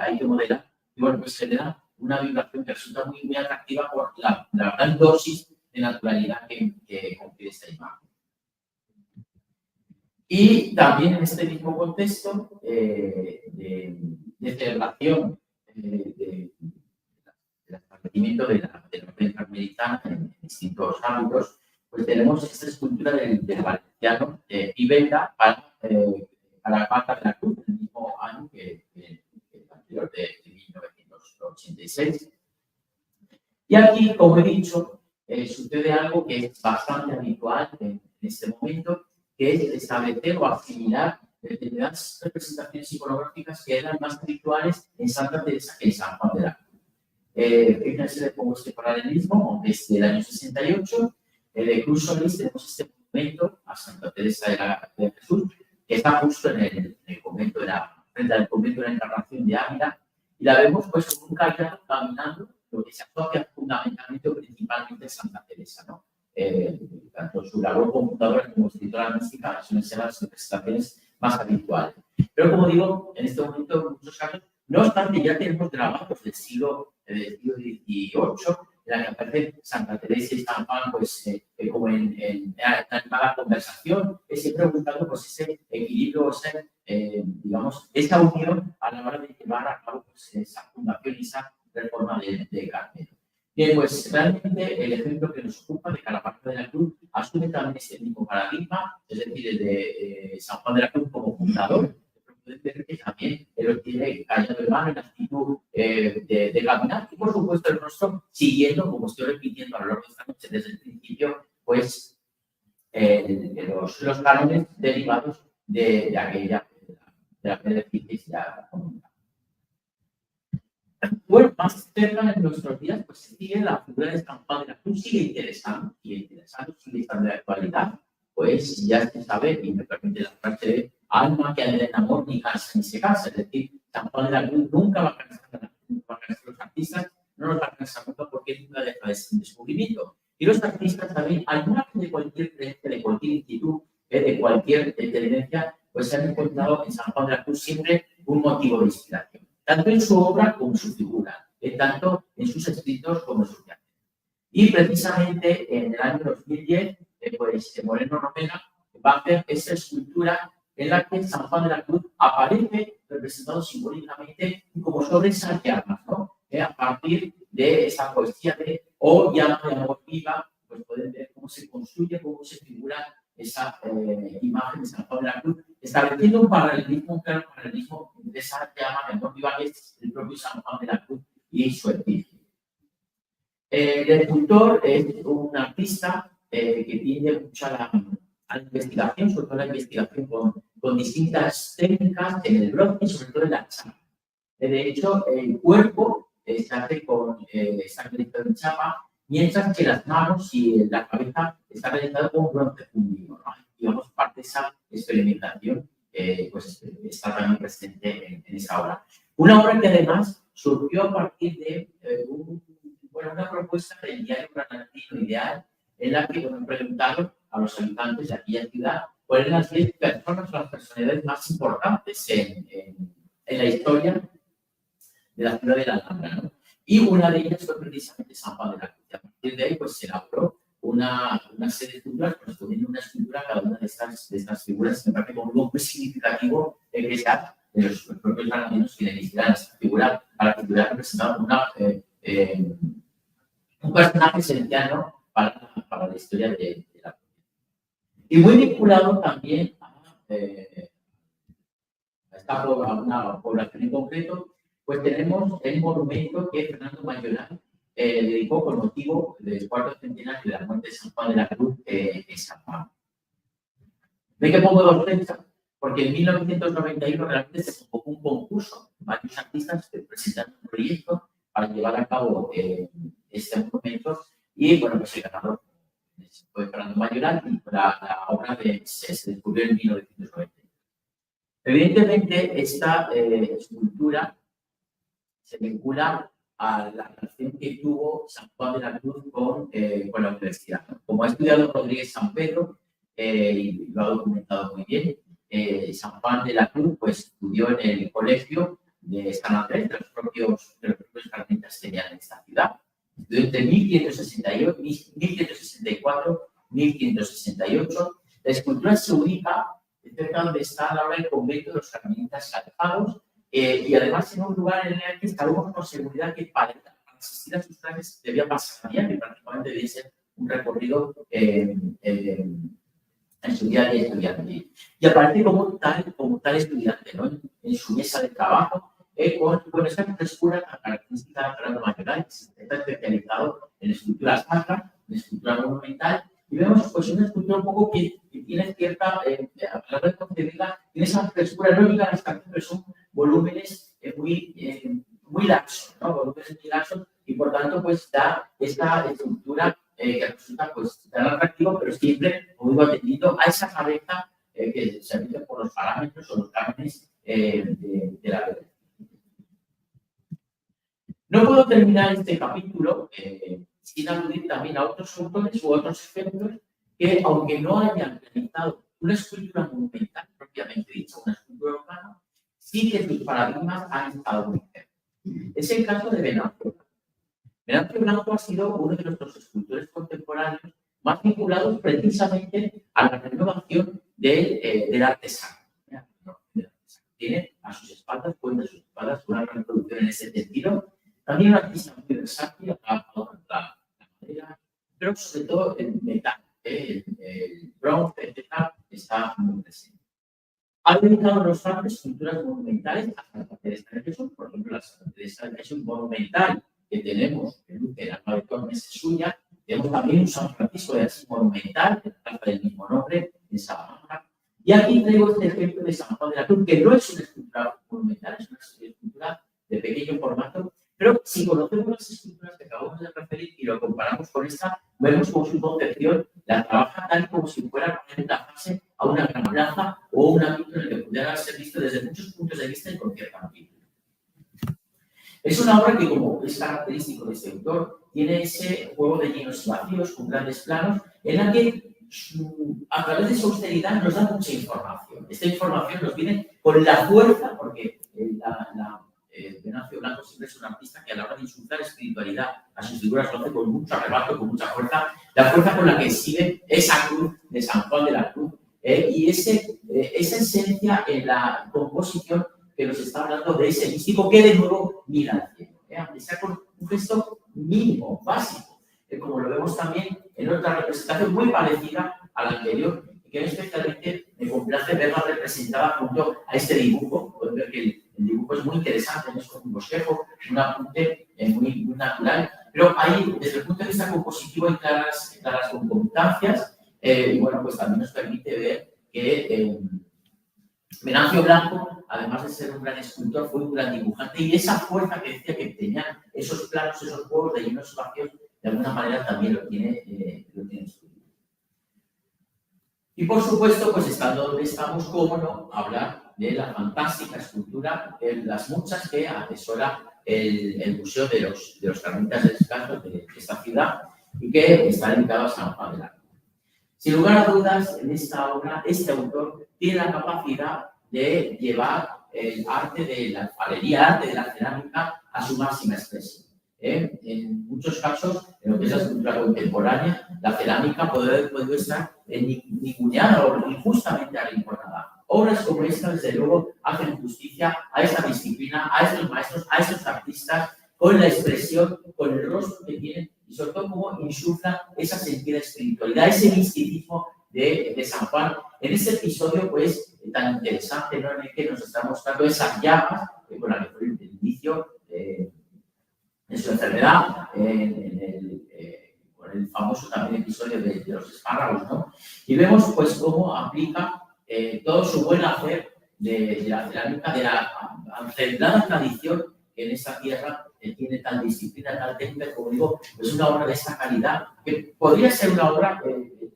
hay que modelar, y bueno, pues se le da una vibración que resulta muy, muy atractiva por la gran dosis de naturalidad que confiere esta imagen. Y también en este mismo contexto de celebración del establecimiento de la orden carmelita en distintos ámbitos, pues tenemos esta escultura del valenciano Ibelda para la Pata de la Cruz, el mismo año que el anterior de 1986. Y aquí, como he dicho, sucede algo que es bastante habitual en este momento, que es establecer o asimilar determinadas representaciones iconográficas que eran más habituales en Santa Teresa que en San Juan de la Cruz. Fíjense, le pongo este paralelismo desde el año 68, de Cruz Solís tenemos este monumento a Santa Teresa de Jesús, que está justo en el convento frente al convento de la Encarnación de Ávila, y la vemos pues con un callado caminando, lo que se asocia fundamentalmente o principalmente a Santa Teresa, ¿no? Tanto su labor computadora como escritora mística son las representaciones más habituales. Pero como digo, en este momento, en muchos casos, no obstante, ya tenemos grabados del siglo XVIII, en la que aparece Santa Teresa y San Juan, pues, como en la conversación, siempre buscando pues, ese equilibrio, digamos, esa unión a la hora de llevar a cabo pues, esa fundación y esa reforma de Carmelo. Bien, pues realmente el ejemplo que nos ocupa de Calaparta de la Cruz asume también este mismo paradigma, es decir, el de San Juan de la Cruz como fundador. Pueden ver que también él tiene callado de mano en la actitud de caminar y, por supuesto, el rostro siguiendo, como estoy repitiendo a lo largo de esta noche desde el principio, pues los cánones derivados de aquella, de la beneficencia comunitaria. Bueno, más cerca de nuestros días, pues sigue la figura de San Juan de la Cruz, sigue interesando, sigue estando de actualidad, pues ya se sabe, y me permite la frase de alma que anhela el amor ni cansa ni se cansa, es decir, San Juan de la Cruz nunca va a cansar, los artistas no nos va a cansar nunca porque nunca deja de ser un descubrimiento. Y los artistas también, al margen de cualquier creencia, de cualquier inquietud, de cualquier tendencia, pues se han encontrado en San Juan de la Cruz siempre un motivo de inspiración, tanto en su obra como en su figura, tanto en sus escritos como en sus teatros. Y precisamente en el año 2010, pues Moreno Romera va a hacer esa escultura en la que San Juan de la Cruz aparece representado simbólicamente como sobre esas llamas, ¿no? A partir de esa poesía de "Oh, llama de amor viva", pues pueden ver cómo se construye, cómo se figura esa imagen de San Juan de la Cruz, estableciendo un claro paralelismo entre de esa llama de amor viva que es el propio San Juan de la Cruz y su efigie. El escultor es un artista que tiende mucho a la investigación, sobre todo la investigación con distintas técnicas en el bronce y sobre todo en la chapa. De hecho, el cuerpo se hace con está realizado en chapa, mientras que las manos y la cabeza está realizado con bronce fundido, ¿no? Digamos, parte de esa experimentación pues, está también presente en esa obra. Una obra que además surgió a partir de una propuesta del diario granadino Ideal, en la que preguntaron a los habitantes de aquella ciudad cuáles eran las 10 personas, las personalidades más importantes en la historia de la ciudad de la Alhambra, ¿no? Y una de ellas fue precisamente San Juan de la Cruz. A partir de ahí, pues se elaboró una serie de esculturas, correspondiendo a una escultura a cada una de estas figuras. Me parece como algo muy significativo que sea de los propios granadinos quienes eligieran esta figura para que pudiera representar un personaje esencial, ¿no? para la historia de la ciudad. Y muy vinculado también a una población en concreto, pues tenemos el monumento que Fernando Mayoral dedicó con motivo del cuarto centenario de la muerte de San Juan de la Cruz en San Juan. ¿Ve que pongo dos fechas? Porque en 1991 realmente se convocó un concurso, varios artistas presentaron un proyecto para llevar a cabo este monumento y, bueno, pues el ganador fue Fernando Mayoral y la obra se descubrió en 1990. Evidentemente, esta escultura se vincula a la relación que tuvo San Juan de la Cruz con la universidad. Como ha estudiado Rodríguez San Pedro y lo ha documentado muy bien, San Juan de la Cruz pues, estudió en el colegio de San Andrés, de los propios carmelitas que tenían en esta ciudad. Estudió entre 1564 y 1568. La escultura se ubica cerca donde está ahora el convento de los carmelitas calzados y además en un lugar en el que estábamos con seguridad que para asistir a sus clases debía pasar día, que prácticamente debía ser un recorrido en su día a día estudiantil. Y aparece como tal estudiante, ¿no? En su mesa de trabajo, con esta frescura característica de Fernando Mayoral, que está especializado en escultura sacra, en escultura monumental, y vemos pues una escultura un poco que tiene cierta, a la hora de concebirla, tiene esa frescura, no diga las canciones, pero son volúmenes muy laxos, ¿no? Volúmenes muy laxos, y por tanto pues da esta estructura que resulta pues tan atractivo, pero siempre, como digo, atendiendo a esa cabeza que se rige por los parámetros o los cánones de la verdad. No puedo terminar este capítulo sin aludir también a otros autores u otros ejemplos que, aunque no hayan realizado una escultura monumental propiamente dicha, una escultura urbana, sí que sus paradigmas han estado muy cerca. Es el caso de Venancio. Venancio Blanco ha sido uno de nuestros escultores contemporáneos más vinculados precisamente a la renovación del arte sacro. Tiene a sus espaldas, cuenta a sus espaldas, una gran producción en ese sentido. También un artista muy versátil, ha trabajado con la madera, pero sobre todo el metal, el bronce, etc., está muy presente. Ha dedicado, no obstante, esculturas monumentales a Santa Teresa de Jesús. Por ejemplo, la Santa Teresa de Jesús monumental que tenemos en la Alhambra de Tormes es suya. Tenemos también un San Francisco de Asís monumental, que trata del mismo nombre, en Salamanca. Y aquí traigo este ejemplo de San Juan de la Cruz, que no es una escultura monumental, es una escultura de pequeño formato, pero si conocemos las esculturas que acabamos de referir y lo comparamos con esta, vemos como su concepción la trabaja tal como si fuera una fase a una gran plaza o un ámbito en el que pudiera ser visto desde muchos puntos de vista y con cierta amplitud. Es una obra que, como es característico de este autor, tiene ese juego de llenos y vacíos con grandes planos en la que a través de su austeridad nos da mucha información. Esta información nos viene con la fuerza, porque Venancio Blanco siempre es un artista que a la hora de insultar espiritualidad a sus figuras lo hace con mucho arrebato, con mucha fuerza, la fuerza con la que exhibe esa cruz de San Juan de la Cruz y esa esencia en la composición que nos está hablando de ese místico que de nuevo mira al cielo, aunque sea con un gesto mínimo, básico, como lo vemos también en otra representación muy parecida a la anterior, y que especialmente me complace verla representada junto a este dibujo. Pueden ver que el pues muy interesante, no es como un bosquejo, un apunte muy natural, pero hay, desde el punto de vista compositivo, hay claras concomitancias, y bueno, pues también nos permite ver que Venancio Blanco, además de ser un gran escultor, fue un gran dibujante, y esa fuerza que decía que tenían esos planos, esos juegos de llenos espacios, de alguna manera también lo tiene estudiado. Y por supuesto, pues estando donde estamos, cómo no hablar de la fantástica escultura, las muchas que atesora el Museo de los Carmelitas Descalzos de esta ciudad y que está dedicado a San Juan de la Cruz. Sin lugar a dudas, en esta obra, este autor tiene la capacidad de llevar el arte de la alfarería, el arte de la cerámica a su máxima expresión. En muchos casos, en lo que es la escultura contemporánea, la cerámica puede estar ninguneada o injustamente arrinconada. Obras como esta, desde luego, hacen justicia a esta disciplina, a estos maestros, a estos artistas, con la expresión, con el rostro que tienen y sobre todo cómo insufla esa sentida espiritualidad, ese misticismo de San Juan. En este episodio, pues, tan interesante, ¿no?, en el que nos está mostrando esas llamas, con la que fue el inicio de su enfermedad, con el famoso también episodio de los espárragos, ¿no? Y vemos, pues, cómo aplica todo su buen hacer de la cerámica, de la ancestrada tradición que en esta tierra tiene tal disciplina, tal técnica, como digo, es una obra de esta calidad, que podría ser una obra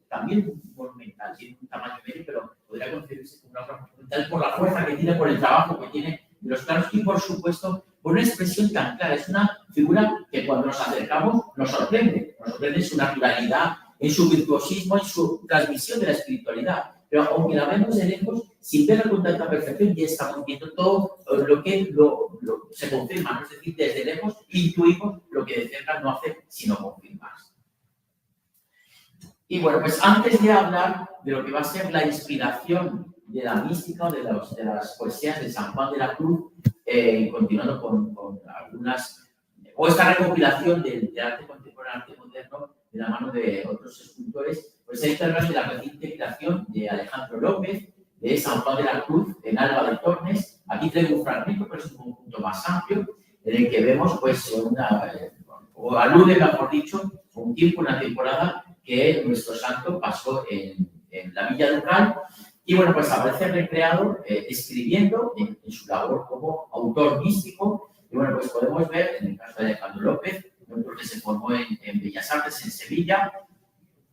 también monumental, tiene un tamaño medio, pero podría concebirse como una obra monumental por la fuerza que tiene, por el trabajo que tiene de los planos y, por supuesto, por una expresión tan clara. Es una figura que cuando nos acercamos nos sorprende en su naturalidad, en su virtuosismo, en su transmisión de la espiritualidad. Pero aunque la vemos de lejos, sin verla con tanta perfección, ya estamos viendo todo lo que se confirma, ¿no? Es decir, desde lejos intuimos lo que de cerca no hace sino confirmar. Y bueno, pues antes de hablar de lo que va a ser la inspiración de la mística o de las poesías de San Juan de la Cruz, continuando con algunas, o esta recopilación del arte contemporáneo, arte moderno, de la mano de otros escultores, pues hay que hablar de la reciente creación de Alejandro López, de San Juan de la Cruz, en Alba de Tormes. Aquí traigo un fragmento, pero es un conjunto más amplio, en el que vemos, pues, o alude, mejor dicho, un tiempo, una temporada que nuestro santo pasó en la Villa Ducal. Y bueno, pues aparece recreado escribiendo en su labor como autor místico. Y bueno, pues podemos ver, en el caso de Alejandro López, un autor que se formó en Bellas Artes en Sevilla,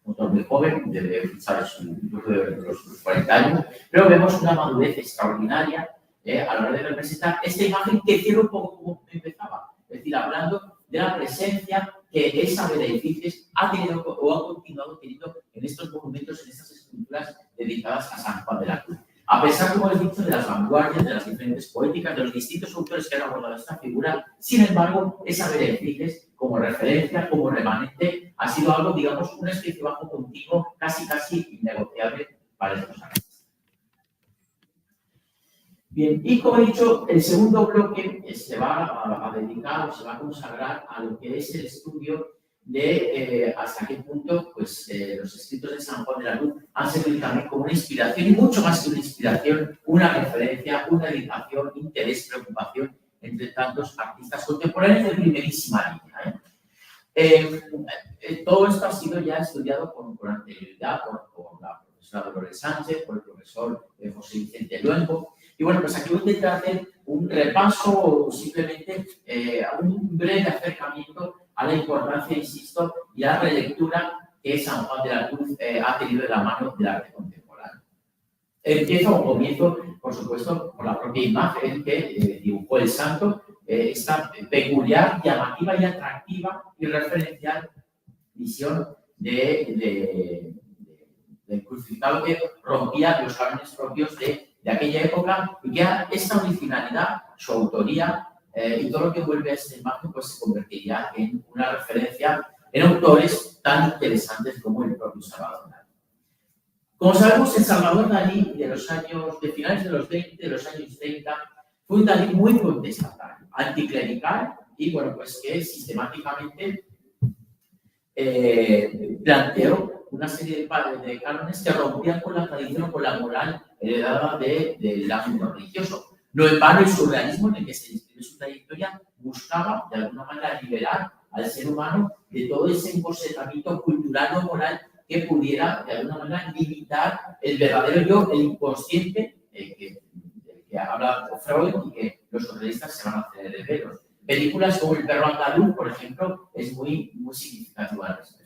un autor muy joven, debe fichar los 40 años, pero vemos una madurez extraordinaria a la hora de representar esta imagen que cierra un poco como empezaba, es decir, hablando de la presencia que esa Benefices ha tenido o ha continuado teniendo en estos monumentos, en estas esculturas dedicadas a San Juan de la Cruz. A pesar, como he dicho, de las vanguardias, de las diferentes poéticas, de los distintos autores que han abordado esta figura, sin embargo, esa Benefices, como referencia, como remanente, ha sido algo, digamos, una especie de bajo continuo, casi innegociable para estos artistas. Bien, y como he dicho, el segundo bloque se va a dedicar o se va a consagrar a lo que es el estudio de hasta qué punto, pues, los escritos de San Juan de la Cruz han servido también como una inspiración, y mucho más que una inspiración, una referencia, una dedicación, interés, preocupación entre tantos artistas contemporáneos de primerísima línea. Todo esto ha sido ya estudiado con anterioridad por la profesora Dolores Sánchez, por el profesor José Vicente Luengo. Y bueno, pues aquí voy a intentar hacer un repaso o simplemente un breve acercamiento a la importancia, insisto, y a la relectura que San Juan de la Cruz ha tenido en la mano del arte contemporáneo. Comienzo, por supuesto, por la propia imagen que dibujó el santo, esta peculiar, llamativa y atractiva y referencial visión del crucificado que rompía los cánones propios de aquella época, y que esta originalidad, su autoría y todo lo que vuelve a esta imagen, pues se convertiría en una referencia en autores tan interesantes como el propio Salvador Dalí. Como sabemos, el Salvador Dalí de finales de los 20, de los años 30, fue un Dalí muy contestatario, anticlerical, y bueno, pues que sistemáticamente planteó una serie de cánones que rompían con la tradición o con la moral heredada del ámbito religioso. No en vano el surrealismo, en el que se describe su trayectoria, buscaba de alguna manera liberar al ser humano de todo ese encorsetamiento cultural o moral que pudiera de alguna manera limitar el verdadero yo, el inconsciente, que habla Freud y que los surrealistas se van a hacer herederos. Películas como El perro andaluz, por ejemplo, es muy significativa al respecto.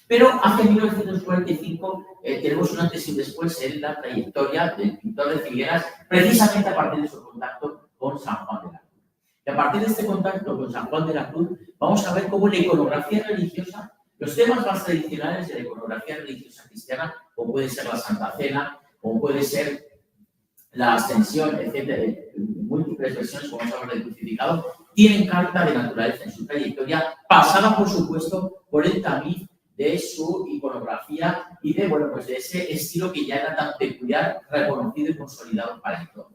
Pero hacia 1945 tenemos un antes y un después en la trayectoria del pintor de Figueras, precisamente a partir de su contacto con San Juan de la Cruz. Y a partir de este contacto con San Juan de la Cruz, vamos a ver cómo la iconografía religiosa, los temas más tradicionales de la iconografía religiosa cristiana, como puede ser la Santa Cena, como puede ser la ascensión, etcétera, múltiples versiones, como vamos a hablar del crucificado, tienen carta de naturaleza en su trayectoria, pasada, por supuesto, por el tamiz de su iconografía y de, bueno, pues de ese estilo que ya era tan peculiar, reconocido y consolidado para el todo.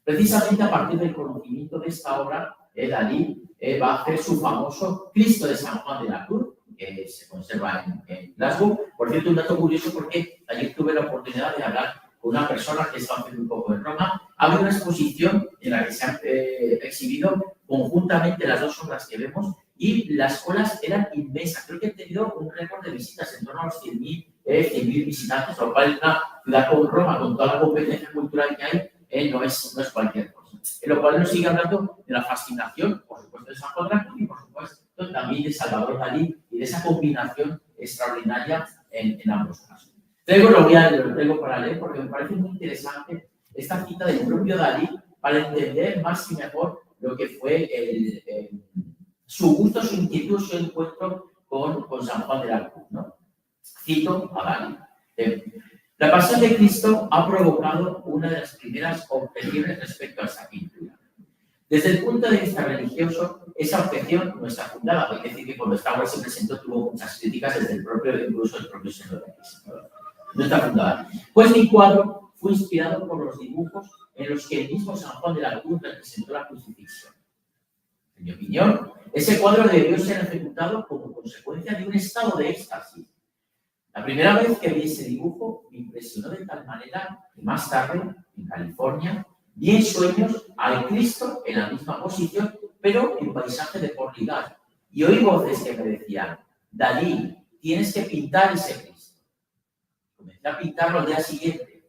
Precisamente a partir del conocimiento de esta obra, Dalí va a hacer su famoso Cristo de San Juan de la Cruz, que se conserva en Glasgow. Por cierto, un dato curioso, porque ayer tuve la oportunidad de hablar con una persona que está haciendo un poco en Roma. Ha habido una exposición en la que se han exhibido conjuntamente las dos obras que vemos y las colas eran inmensas. Creo que han tenido un récord de visitas en torno a los 100.000 visitantes, lo cual una ciudad como Roma, con toda la competencia cultural que hay, no es cualquier cosa. En lo cual nos sigue hablando de la fascinación, por supuesto, de San Juan de la Cruz y, por supuesto, también de Salvador Dalí y de esa combinación extraordinaria en ambos casos. Lo traigo para leer porque me parece muy interesante esta cita del propio Dalí para entender más y mejor lo que fue su gusto, su inquietud, su encuentro con San Juan de la Cruz, ¿no? Cito a Dalí. La pasión de Cristo ha provocado una de las primeras objeciones respecto a esa pintura. Desde el punto de vista religioso, esa objeción no está fundada. Hay que decir que cuando esta obra se presentó tuvo muchas críticas desde incluso el propio señor de Cristo. No está fundada. Pues mi cuadro fue inspirado por los dibujos en los que el mismo San Juan de la Cruz representó la crucifixión. En mi opinión, ese cuadro debió ser ejecutado como consecuencia de un estado de éxtasis. La primera vez que vi ese dibujo me impresionó de tal manera que más tarde, en California, vi en sueños al Cristo en la misma posición, pero en paisaje de Portugal. Y oí voces que me decían: Dalí, tienes que pintar ese Cristo. Comencé a pintarlo al día siguiente.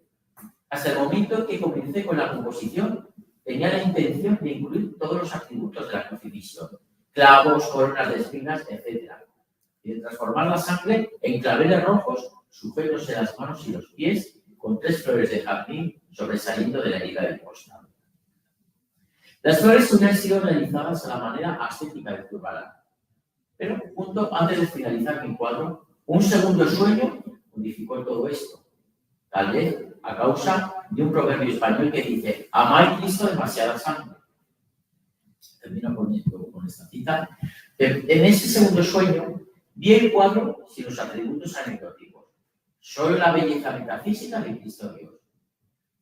Hasta el momento en que comencé con la composición, tenía la intención de incluir todos los atributos de la crucifixión: clavos, coronas de espinas, etc. Y de transformar la sangre en claveles rojos sujetos en las manos y los pies, con 3 flores de jazmín sobresaliendo de la herida del costado. Las flores hubieran sido realizadas a la manera ascética de Zurbarán. Pero, antes de finalizar mi cuadro, un segundo sueño modificó todo esto. Tal vez a causa de un proverbio español que dice: amad Cristo demasiada sangre. Termino con esta cita. En ese segundo sueño, vi el cuadro sin los atributos anecdóticos, solo la belleza metafísica de Cristo Dios.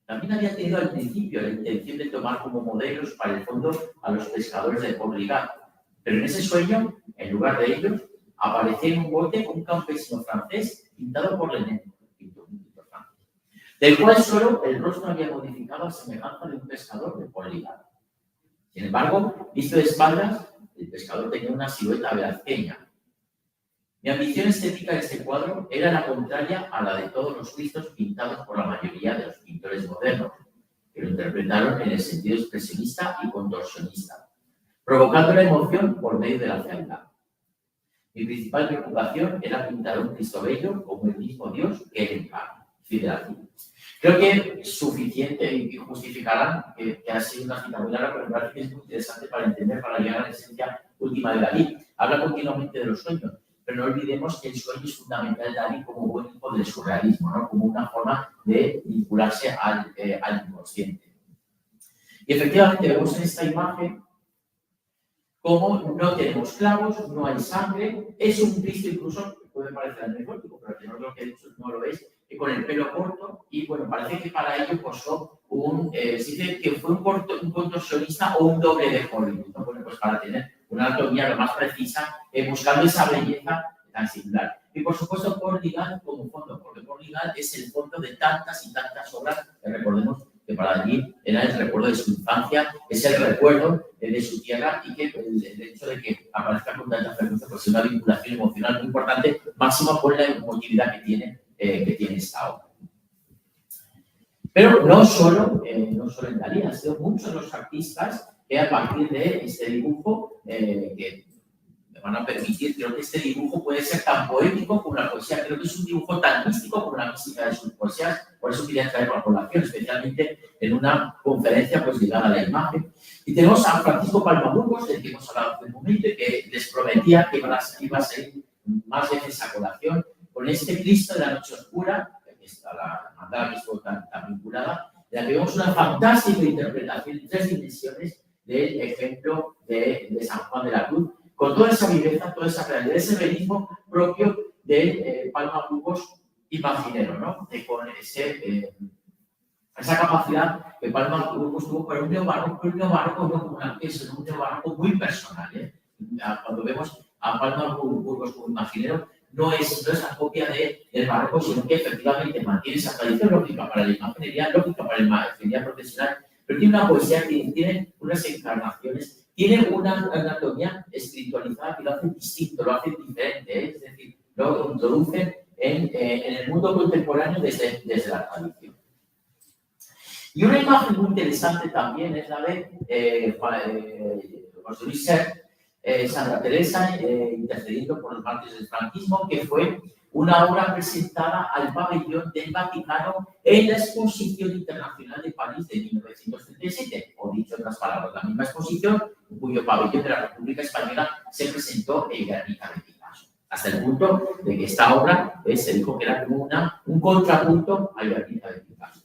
También había tenido al principio la intención de tomar como modelos para el fondo a los pescadores de Portugal, pero en ese sueño, en lugar de ellos, aparecía en un bote un campesino francés pintado por René, del cual solo el rostro había modificado a semejanza de un pescador de Portugal. Sin embargo, visto de espaldas, el pescador tenía una silueta velazqueña. Mi ambición estética en este cuadro era la contraria a la de todos los Cristos pintados por la mayoría de los pintores modernos, que lo interpretaron en el sentido expresionista y contorsionista, provocando la emoción por medio de la fealdad. Mi principal preocupación era pintar un Cristo bello como el mismo Dios que él encarna. Creo que es suficiente y justificarán que ha sido una cita muy larga, pero me parece que es muy interesante para entender, para llegar a la esencia última de Dalí. Habla continuamente de los sueños, pero no olvidemos que el sueño es fundamental de Dalí como buen hijo del surrealismo, ¿no? Como una forma de vincularse al inconsciente. Y efectivamente vemos en esta imagen cómo no tenemos clavos, no hay sangre, es un Cristo incluso, puede parecer anecdótico, pero que no lo que he dicho no lo es, con el pelo corto, y bueno, parece que para ello posó se dice que fue un contorsionista o un doble de Hollywood, ¿no? Bueno, pues para tener una anatomía lo más precisa, buscando esa belleza tan singular. Y por supuesto, Portugal como fondo, porque Portugal es el fondo de tantas y tantas obras que recordemos que para allí era el recuerdo recuerdo de su infancia, es el recuerdo de su tierra y que el hecho de que aparezca con tanta frecuencia pues es una vinculación emocional muy importante, máxima por la emotividad que tiene esta obra. Pero no solo en Dalí, han sido muchos los artistas que a partir de este dibujo que me van a permitir, creo que este dibujo puede ser tan poético como la poesía, creo que es un dibujo tan místico como la mística de sus poesías, por eso quería traerlo a colación, especialmente en una conferencia pues ligada a la imagen. Y tenemos a Francisco Palma Burgos, del que hemos hablado hace un momento, que les prometía que iba a ser más veces a colación, con este Cristo de la Noche Oscura, que está la hermandad que estuvo tan vinculada, de la que vemos una fantástica interpretación en 3 dimensiones del ejemplo de San Juan de la Cruz, con toda esa viveza, toda esa realidad, ese realismo propio de Palma Burgos imaginero, ¿no? Con esa capacidad que Palma Burgos tuvo para un neobarroco no como una pieza, sino un neobarroco muy personal, ¿eh? Cuando vemos a Palma Burgos como imaginero, no es la copia del barroco, sino que efectivamente mantiene esa tradición lógica para la imaginería, lógica para la imaginería profesional, pero tiene una poesía que tiene unas encarnaciones, tiene una anatomía espiritualizada que lo hace distinto, lo hace diferente, ¿eh? Es decir, lo introduce en el mundo contemporáneo desde la tradición. Y una imagen muy interesante también es la de José Luis Ser, Santa Teresa, intercediendo por los mártires del franquismo, que fue una obra presentada al pabellón del Vaticano en la Exposición Internacional de París de 1937, o dicho en otras palabras, la misma exposición cuyo pabellón de la República Española se presentó en Guernica de Picasso, hasta el punto de que esta obra se dijo que era como un contrapunto a Guernica de Picasso.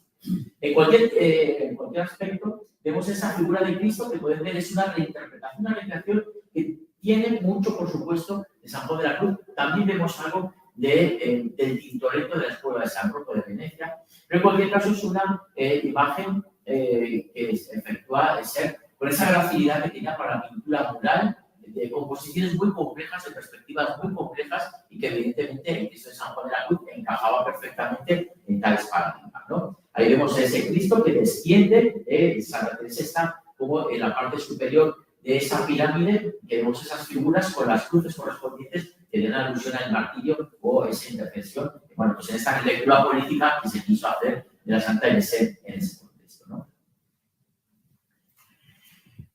En cualquier aspecto, vemos esa figura de Cristo que pueden ver, es una reinterpretación, una recreación que tiene mucho, por supuesto, de San Juan de la Cruz. También vemos algo del Tintoretto de la Escuela de San Rocco de Venecia, pero en cualquier caso es una imagen que efectúa de Ser con esa gracilidad que tenía para la pintura mural, de composiciones muy complejas, de perspectivas muy complejas y que evidentemente el Cristo de San Juan de la Cruz encajaba perfectamente en tales paradigmas, ¿no? Ahí vemos a ese Cristo que desciende, Santa Teresa está como en la parte superior de esa pirámide, que vemos esas figuras con las cruces correspondientes que den alusión al martirio o esa intercesión. Bueno, pues en esta lectura política que se quiso hacer de la Santa en ese contexto, ¿no?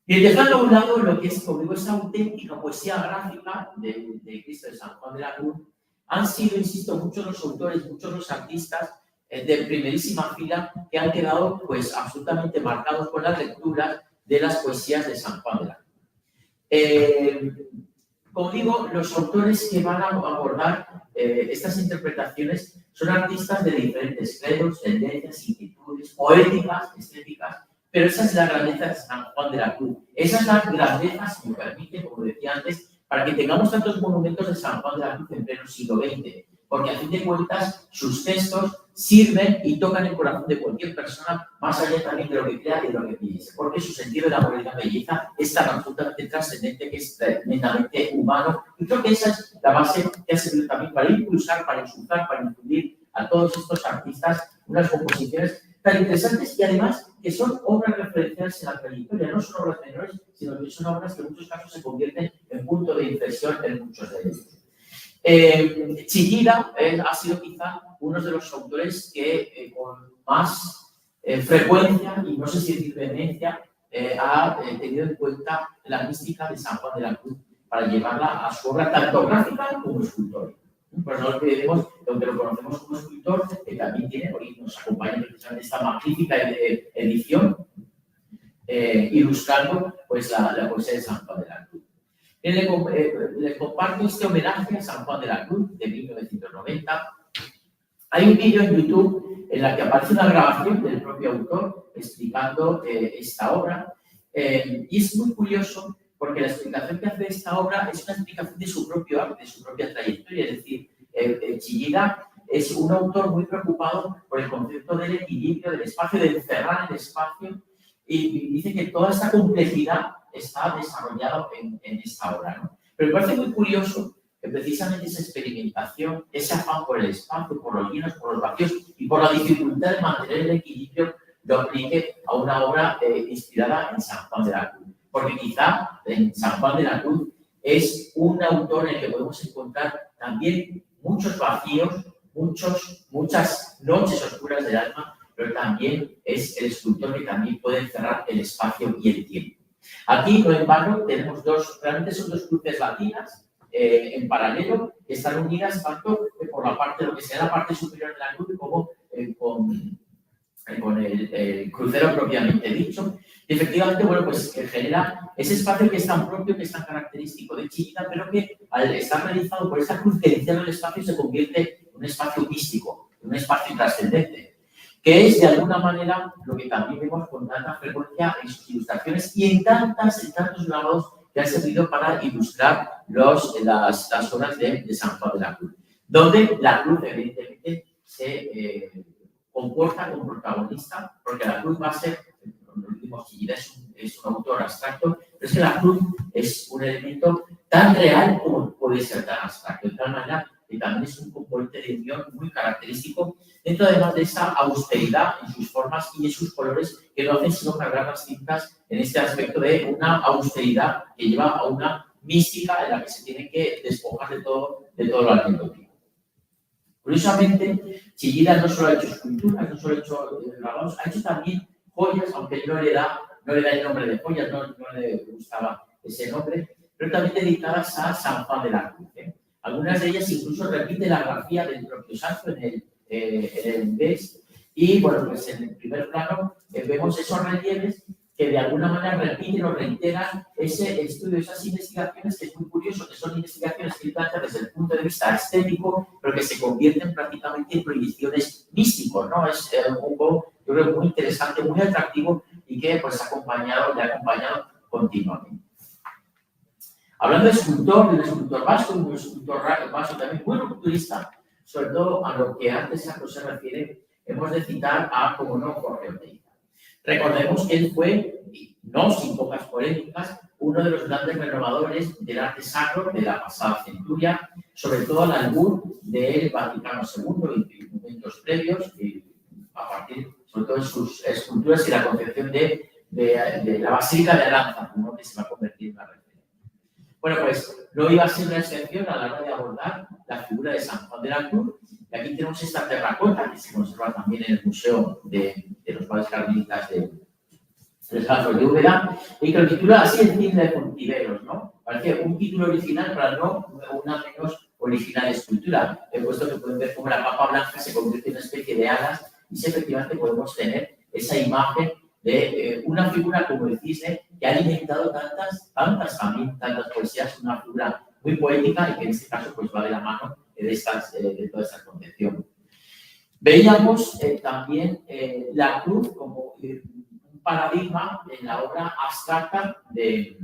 Y dejando a un lado lo que es, como digo, esa auténtica poesía gráfica de Cristo de San Juan de la Cruz, han sido, insisto, muchos los autores, muchos los artistas de primerísima fila que han quedado pues absolutamente marcados con las lecturas de las poesías de San Juan de la Cruz. Como digo, los autores que van a abordar estas interpretaciones son artistas de diferentes credos, tendencias, inquietudes, poéticas, estéticas, pero esa es la grandeza de San Juan de la Cruz. Esa es la grandeza, si me permite, como decía antes, para que tengamos tantos monumentos de San Juan de la Cruz en pleno siglo XX, porque a fin de cuentas sus textos sirven y tocan el corazón de cualquier persona, más allá también de lo que crea y de lo que piense, porque su sentido de la moralidad y la belleza es tan absolutamente trascendente que es tremendamente humano, y creo que esa es la base que ha servido también para impulsar, para insultar, para infundir a todos estos artistas unas composiciones tan interesantes y además que son obras referenciales en la trayectoria, no son obras menores, sino que son obras que en muchos casos se convierten en punto de inflexión en muchos de ellos. Chillida ha sido quizá uno de los autores que con más frecuencia, y no sé si decir vehemencia, ha tenido en cuenta la mística de San Juan de la Cruz para llevarla a su obra tanto gráfica como escultórica. Pues no olvidemos, aunque lo conocemos como escultor, que también tiene, hoy nos acompaña precisamente esta magnífica edición, ilustrando pues, la poesía de San Juan de la Cruz. Les comparto este homenaje a San Juan de la Cruz de 1990. Hay un vídeo en YouTube en la que aparece una grabación del propio autor explicando esta obra y es muy curioso porque la explicación que hace de esta obra es una explicación de su propio arte, de su propia trayectoria, es decir, Chillida es un autor muy preocupado por el concepto del equilibrio, del espacio, de encerrar el espacio y dice que toda esta complejidad está desarrollado en esta obra, ¿no? Pero me parece muy curioso que precisamente esa experimentación, ese afán por el espacio, por los llenos, por los vacíos y por la dificultad de mantener el equilibrio, lo aplique a una obra inspirada en San Juan de la Cruz. Porque quizá en San Juan de la Cruz es un autor en el que podemos encontrar también muchos vacíos, muchas noches oscuras del alma, pero también es el escultor que también puede encerrar el espacio y el tiempo. Aquí, no en vano, tenemos realmente son dos cruces latinas en paralelo, que están unidas tanto por la parte, lo que sea la parte superior de la cruz, como con el crucero propiamente dicho. Y efectivamente, bueno, pues genera ese espacio que es tan propio, que es tan característico de Chillida, pero que al estar realizado por esta cruz que encierra el espacio se convierte en un espacio místico, en un espacio trascendente, que es de alguna manera lo que también vemos con tanta frecuencia en sus ilustraciones y en tantos grabados que han servido para ilustrar las obras de San Juan de la Cruz, donde la cruz evidentemente se comporta como protagonista, porque la cruz va a ser, lo último, Chillida es un autor abstracto, pero es que la cruz es un elemento tan real como puede ser tan abstracto, de tal manera que también es un componente de unión muy característico, dentro además de esa austeridad en sus formas y en sus colores, que no hacen sino cargar las tintas en este aspecto de una austeridad que lleva a una mística en la que se tiene que despojar de todo lo anecdótico. Curiosamente, Chillida no solo ha hecho esculturas, no solo ha hecho grabados, ha hecho también joyas, aunque no le da el nombre de joyas, no le gustaba ese nombre, pero también dedicadas a San Juan de la Cruz. Algunas de ellas incluso repiten la grafía del propio santo en el inglés. Y bueno, pues en el primer plano vemos esos relieves que de alguna manera repiten o reiteran ese estudio, esas investigaciones, que es muy curioso, que son investigaciones que plantean desde el punto de vista estético, pero que se convierten prácticamente en proyecciones místicos, ¿no? Es un poco, yo creo, muy interesante, muy atractivo y que pues le ha acompañado continuamente. Hablando de un escultor vasco, un escultor vasco también muy rupturista, sobre todo a lo que antes se refiere, hemos de citar a, como no, Jorge Oteiza. Recordemos que él fue, no sin pocas polémicas, uno de los grandes renovadores del arte sacro de la pasada centuria, sobre todo al albur del Vaticano II y en momentos previos, a partir, sobre todo en sus esculturas y la concepción de la Basílica de Aranza, ¿no? Que se va a convertir en una referencia. Bueno, pues no iba a ser una excepción a la hora de abordar la figura de San Juan de la Cruz. Y aquí tenemos esta terracota que se conserva también en el Museo de los Padres Carmelitas de Santos de Úbeda, y que lo titula así el Cisne de Fontiveros, ¿no? Parece un título original, pero no una menos original escultura. He puesto que pueden ver cómo la papa blanca se convierte en una especie de alas y si efectivamente podemos tener esa imagen de una figura como el cisne que ha alimentado tantas poesías, una figura muy poética y que en este caso pues va de la mano de toda esta concepción. Veíamos también la cruz como un paradigma en la obra abstracta de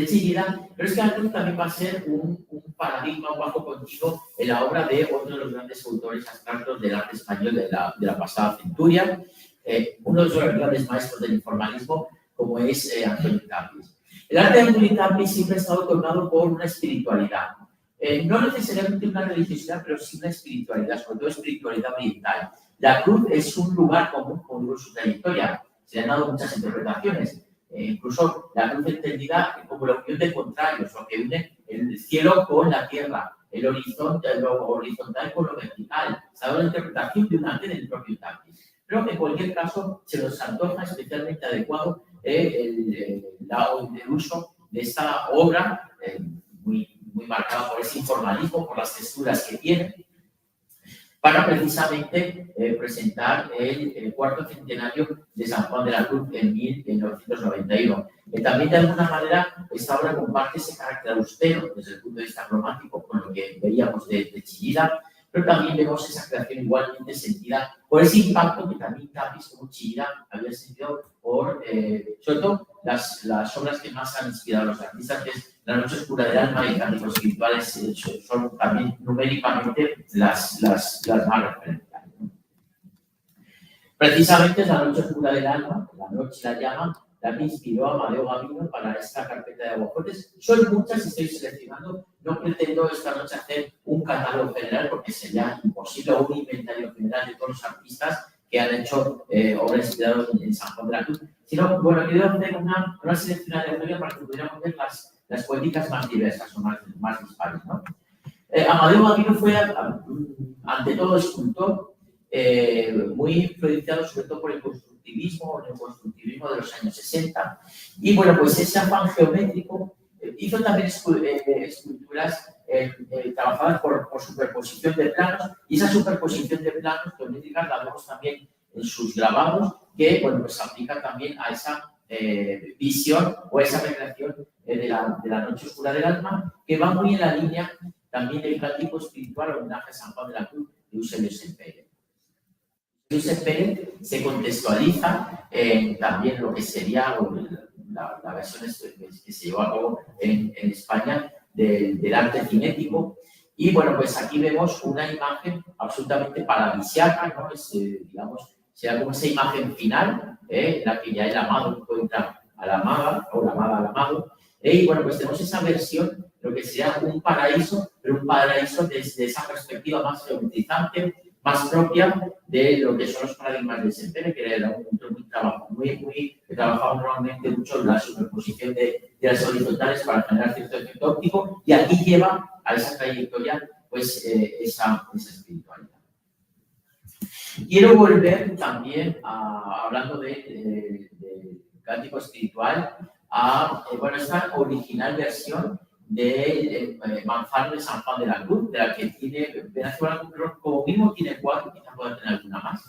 Chillida, pero es que la cruz también va a ser un paradigma, un bajo continuo en la obra de otro de los grandes autores abstractos del arte español de la pasada centuria, uno de los grandes maestros del informalismo, como es Antonio Tapis. El arte de Antonio Tapis siempre ha estado tornado por una espiritualidad. No necesariamente una religiosidad, pero sí una espiritualidad, sobre todo espiritualidad oriental. La cruz es un lugar común con su trayectoria. Se le han dado muchas interpretaciones. Incluso la cruz entendida como la unión de contrarios, lo que une el cielo con la tierra, el horizonte, lo horizontal con lo vertical. Se ha dado la interpretación de un arte del propio Tapis. Pero en cualquier caso se nos antoja especialmente adecuado el uso de esta obra, muy marcada por ese informalismo, por las texturas que tiene, para precisamente presentar el cuarto centenario de San Juan de la Cruz en 1991. También, de alguna manera, esta obra comparte ese carácter austero desde el punto de vista cromático con lo que veíamos de Chillida, pero también vemos esa creación igualmente sentida por ese impacto que también Tapis como Chillida había sentido por, sobre todo, las obras que más han inspirado a los artistas, que es La Noche Oscura del Alma y Cánticos Espirituales, son también numéricamente las más referenciales. Precisamente es La Noche Oscura del Alma, La Noche la llama, la que inspiró a Amadeo Gavino para esta carpeta de aguafuertes. Son muchas y estoy seleccionando. No pretendo esta noche hacer un catálogo general porque sería imposible, o un inventario general de todos los artistas que han hecho obras inspiradas en San Juan de la Cruz, sino, bueno, quiero hacer una selección aleatoria para que pudiéramos ver las poéticas más diversas o más dispares, ¿no? Amadeo Gavino fue, ante todo, escultor, muy influenciado sobre todo por el constructivismo de los años 60. Y bueno, pues ese afán geométrico hizo también esculturas trabajadas por superposición de planos, y esa superposición de planos geométricas la vemos también en sus grabados, que bueno, pues se aplica también a esa visión o esa recreación de la noche oscura del alma, que va muy en la línea también del cántico espiritual homenaje a San Juan de la Cruz de Eusebio Sempere. Eusebio Sempere se contextualiza en también lo que sería la versión que se llevó a cabo en España del arte cinético. Y bueno, pues aquí vemos una imagen absolutamente paradisiaca, ¿no? Digamos, será como esa imagen final, en la que ya el amado encuentra a la amada, o la amada al amado. Y bueno, pues tenemos esa versión, lo que sería un paraíso, pero un paraíso desde esa perspectiva más geometrizante, más propia de lo que son los paradigmas de Sempere, que era un trabajo que trabajaba normalmente mucho la superposición de las horizontales para generar cierto efecto óptico, y aquí lleva a esa trayectoria pues esa espiritualidad. Quiero volver también, hablando de cántico espiritual, a esta original versión de Manzano de San Juan de la Cruz, de la que tiene Venezuela, como mínimo tiene 4, quizá pueda tener alguna más,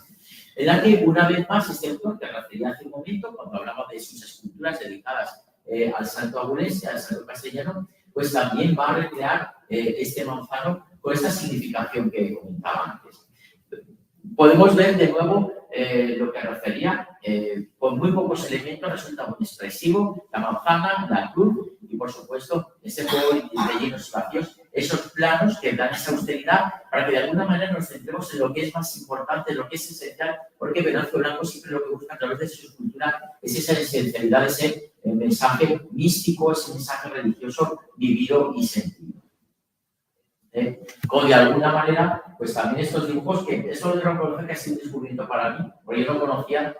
en la que una vez más este autor, que refería hace un momento, cuando hablaba de sus esculturas dedicadas al santo abulense, al santo castellano, pues también va a recrear este manzano con esta significación que comentaba antes. Podemos ver de nuevo lo que refería, con muy pocos elementos resulta muy expresivo, la manzana, la cruz y por supuesto ese juego de llenos y vacíos, esos planos que dan esa austeridad para que de alguna manera nos centremos en lo que es más importante, en lo que es esencial, porque Venancio Blanco siempre lo que busca a través de su escultura es esa esencialidad, ese mensaje místico, ese mensaje religioso vivido y sentido. Como de alguna manera, pues también estos dibujos, que eso lo reconozco que ha sido un descubrimiento para mí, porque yo conocía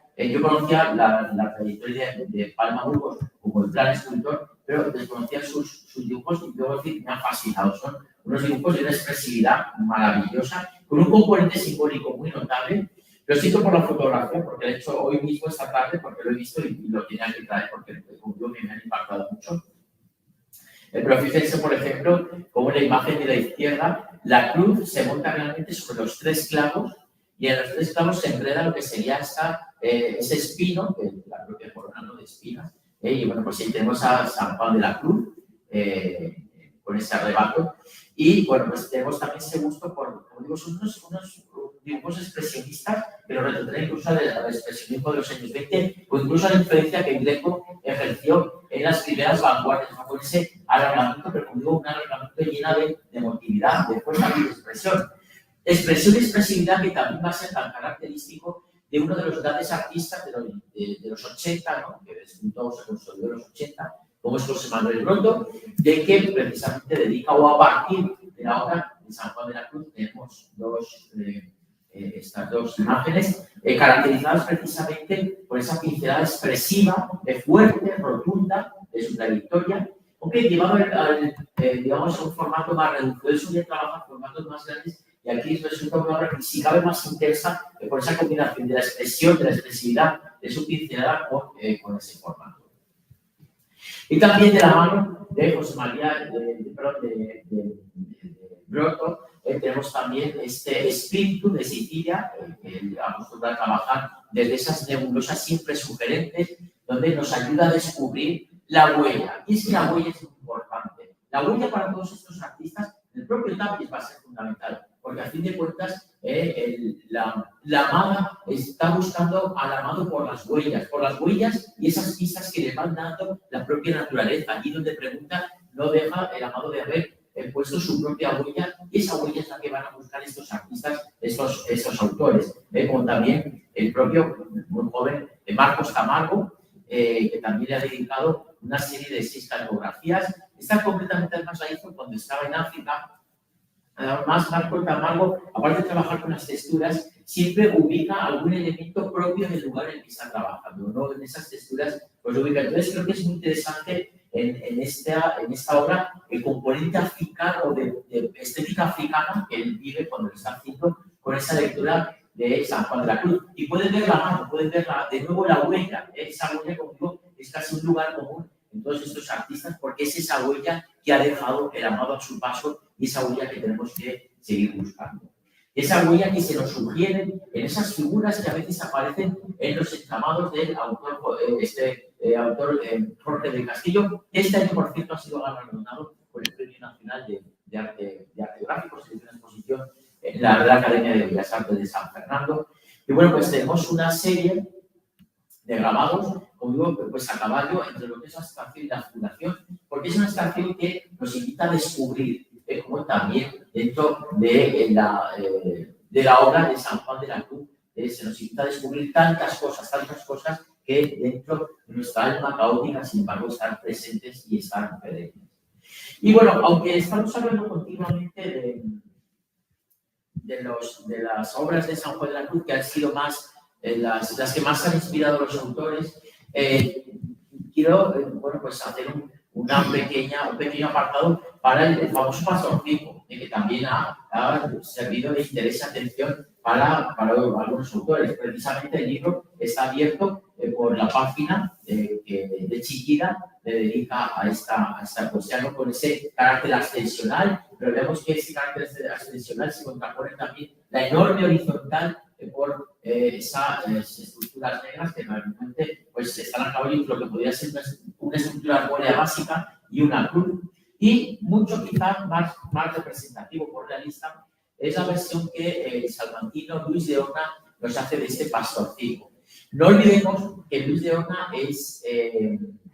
la trayectoria de Palma Burgos como el gran escultor, pero desconocía sus dibujos y debo decir, me han fascinado. Son unos dibujos de una expresividad maravillosa, con un componente simbólico muy notable. Lo siento por la fotografía, porque de hecho hoy mismo, esta tarde, porque lo he visto y lo tenía que traer, porque como yo me han impactado mucho. Pero fíjense, por ejemplo, como en la imagen de la izquierda, la cruz se monta realmente sobre los 3 clavos y en los 3 clavos se enreda lo que sería ese espino, que es la propia corona, ¿no?, de espinas. Y bueno, pues ahí tenemos a San Juan de la Cruz con ese arrebato. Y bueno, pues tenemos también ese gusto por, como digo, son unos dibujos expresionistas, pero retrotraen incluso al expresionismo de los años 20, o incluso a la influencia que Greco ejerció en las primeras vanguardias, con ese alargamiento, pero como digo, un alargamiento lleno de emotividad, de fuerza y de expresión. Expresión y expresividad que también va a ser tan característico de uno de los grandes artistas de los 80, ¿no?, que despuntó, se consolidó en los 80, como es José Manuel Brondo, de que precisamente dedica, o a partir de la obra de San Juan de la Cruz, tenemos estas dos imágenes caracterizadas precisamente por esa pincelada expresiva, fuerte, rotunda de su trayectoria, aunque llevado digamos, a un formato más reducido. Él solía trabajar formatos más grandes y aquí resulta una obra que si cabe más intensa por esa combinación de la expresión, de la expresividad de su pincelada con ese formato. Y también de la mano de José María de Broto, tenemos también este espíritu de Sicilia, que acostumbra a trabajar desde esas nebulosas siempre sugerentes, donde nos ayuda a descubrir la huella. Y es que la huella es muy importante. La huella para todos estos artistas, el propio Tapies va a ser fundamental, porque a fin de cuentas la amada está buscando al amado por las huellas y esas pistas que le van dando la propia naturaleza. Allí donde pregunta, no deja el amado de haber puesto su propia huella, y esa huella es la que van a buscar estos artistas, estos autores, como también el propio muy joven Marcos Camargo, que también le ha dedicado una serie de 6 calcografías. Esta completamente además la hizo cuando estaba en África, Marco Camargo, aparte de trabajar con las texturas, siempre ubica algún elemento propio del lugar en el que está trabajando, ¿no? En esas texturas, pues lo ubica. Entonces, creo que es muy interesante en esta obra el componente africano o de estética africana que él vive cuando lo está haciendo con esa lectura de San Juan de la Cruz. Y pueden ver la mano, pueden ver de nuevo la huella. Esa huella, como digo, es casi un lugar común en todos estos artistas porque es esa huella que ha dejado el amado a su paso y esa huella que tenemos que seguir buscando. Esa huella que se nos sugiere en esas figuras que a veces aparecen en los entramados del autor, autor Jorge del Castillo, que este año, por cierto, ha sido galardonado por el Premio Nacional de Arte Gráfico, se hizo una exposición en la Real Academia de Bellas Artes de San Fernando. Y bueno, pues tenemos una serie de grabados, como digo, pues a caballo entre lo que es la abstracción y la fundación, porque es una abstracción que nos invita a descubrir, como también dentro de la obra de San Juan de la Cruz, se nos invita a descubrir tantas cosas que dentro de nuestra alma caótica, sin embargo, están presentes y están perennes. Y bueno, aunque estamos hablando continuamente de las obras de San Juan de la Cruz, que han sido más las que más han inspirado a los autores, quiero bueno, pues hacer un pequeño apartado para el famoso pastorcico, que también ha servido de interés y atención para algunos autores. Precisamente el libro está abierto por la página de Chillida, le dedica a esta poesía, ¿no? Con ese carácter ascensional, pero vemos que ese carácter ascensional se contrapone también la enorme horizontal por esas estructuras negras que realmente pues, están a cabo de lo que podría ser una estructura arbórea básica y una cruz. Y mucho quizás más representativo por realista es la versión que el salmantino Luis de Horna nos hace de este pastorcico. No olvidemos que Luis de Horna es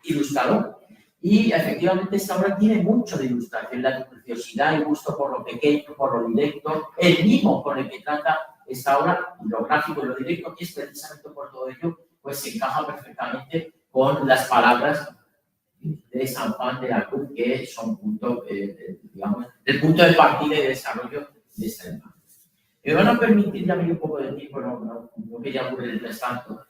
ilustrador y efectivamente esta obra tiene mucho de ilustración, la preciosidad, el gusto por lo pequeño, por lo directo, el mimo con el que trata esta obra, lo gráfico y lo directo, que es precisamente por todo ello, pues se encaja perfectamente con las palabras de San Juan de la Cruz, que son digamos, el punto de partida y de desarrollo de esta imagen. Me van a permitir ya un poco de tiempo, no quería aburrirles tanto,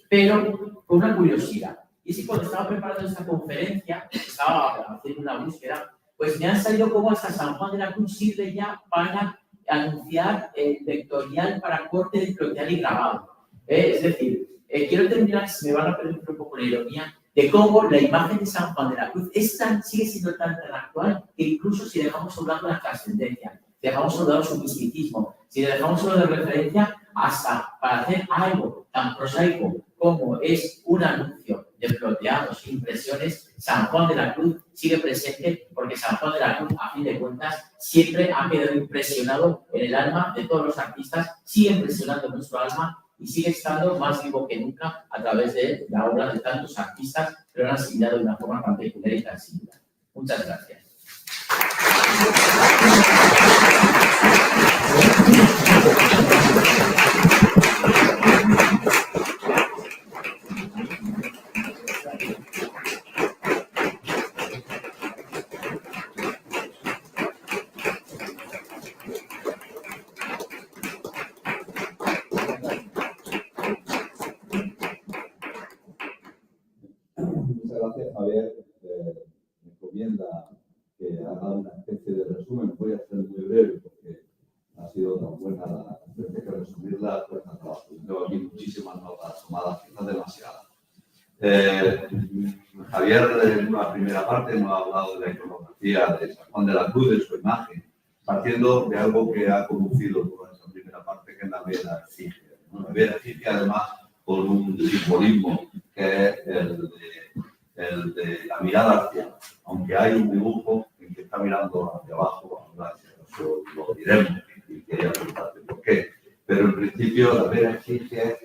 pero con una curiosidad. Y es que cuando estaba preparando esta conferencia, estaba haciendo una búsqueda, pues me han salido como hasta San Juan de la Cruz sirve ya para anunciar el vectorial para corte de clotear y grabado. Es decir, quiero terminar, si me van a permitir un poco la ironía, de cómo la imagen de San Juan de la Cruz sigue siendo tan actual que incluso si dejamos hablando de la trascendencia, si dejamos hablando de su misticismo, si dejamos hablando de referencia hasta para hacer algo tan prosaico como es un anuncio de floteados, impresiones, San Juan de la Cruz sigue presente porque San Juan de la Cruz, a fin de cuentas, siempre ha quedado impresionado en el alma de todos los artistas, sigue impresionando en nuestro alma y sigue estando más vivo que nunca a través de la obra de tantos artistas que lo han asimilado de una forma tan peculiar y tan singular. Muchas gracias. Muchas gracias, Javier. Me encomienda que haga una especie de resumen. Voy a ser muy breve porque ha sido tan buena la conferencia que resumirla cuesta trabajo. Tengo aquí muchísimas notas tomadas, quizás demasiadas. Javier, en una primera parte, nos ha hablado de la iconografía de San Juan de la Cruz, de su imagen, partiendo de algo que ha conducido toda esa primera parte, que es la vela efigie. La vela efigie, además, con un simbolismo que es el de la mirada al cielo, aunque hay un dibujo en que está mirando hacia abajo, eso lo diremos y quería preguntarte por qué. Pero en principio la vela efigie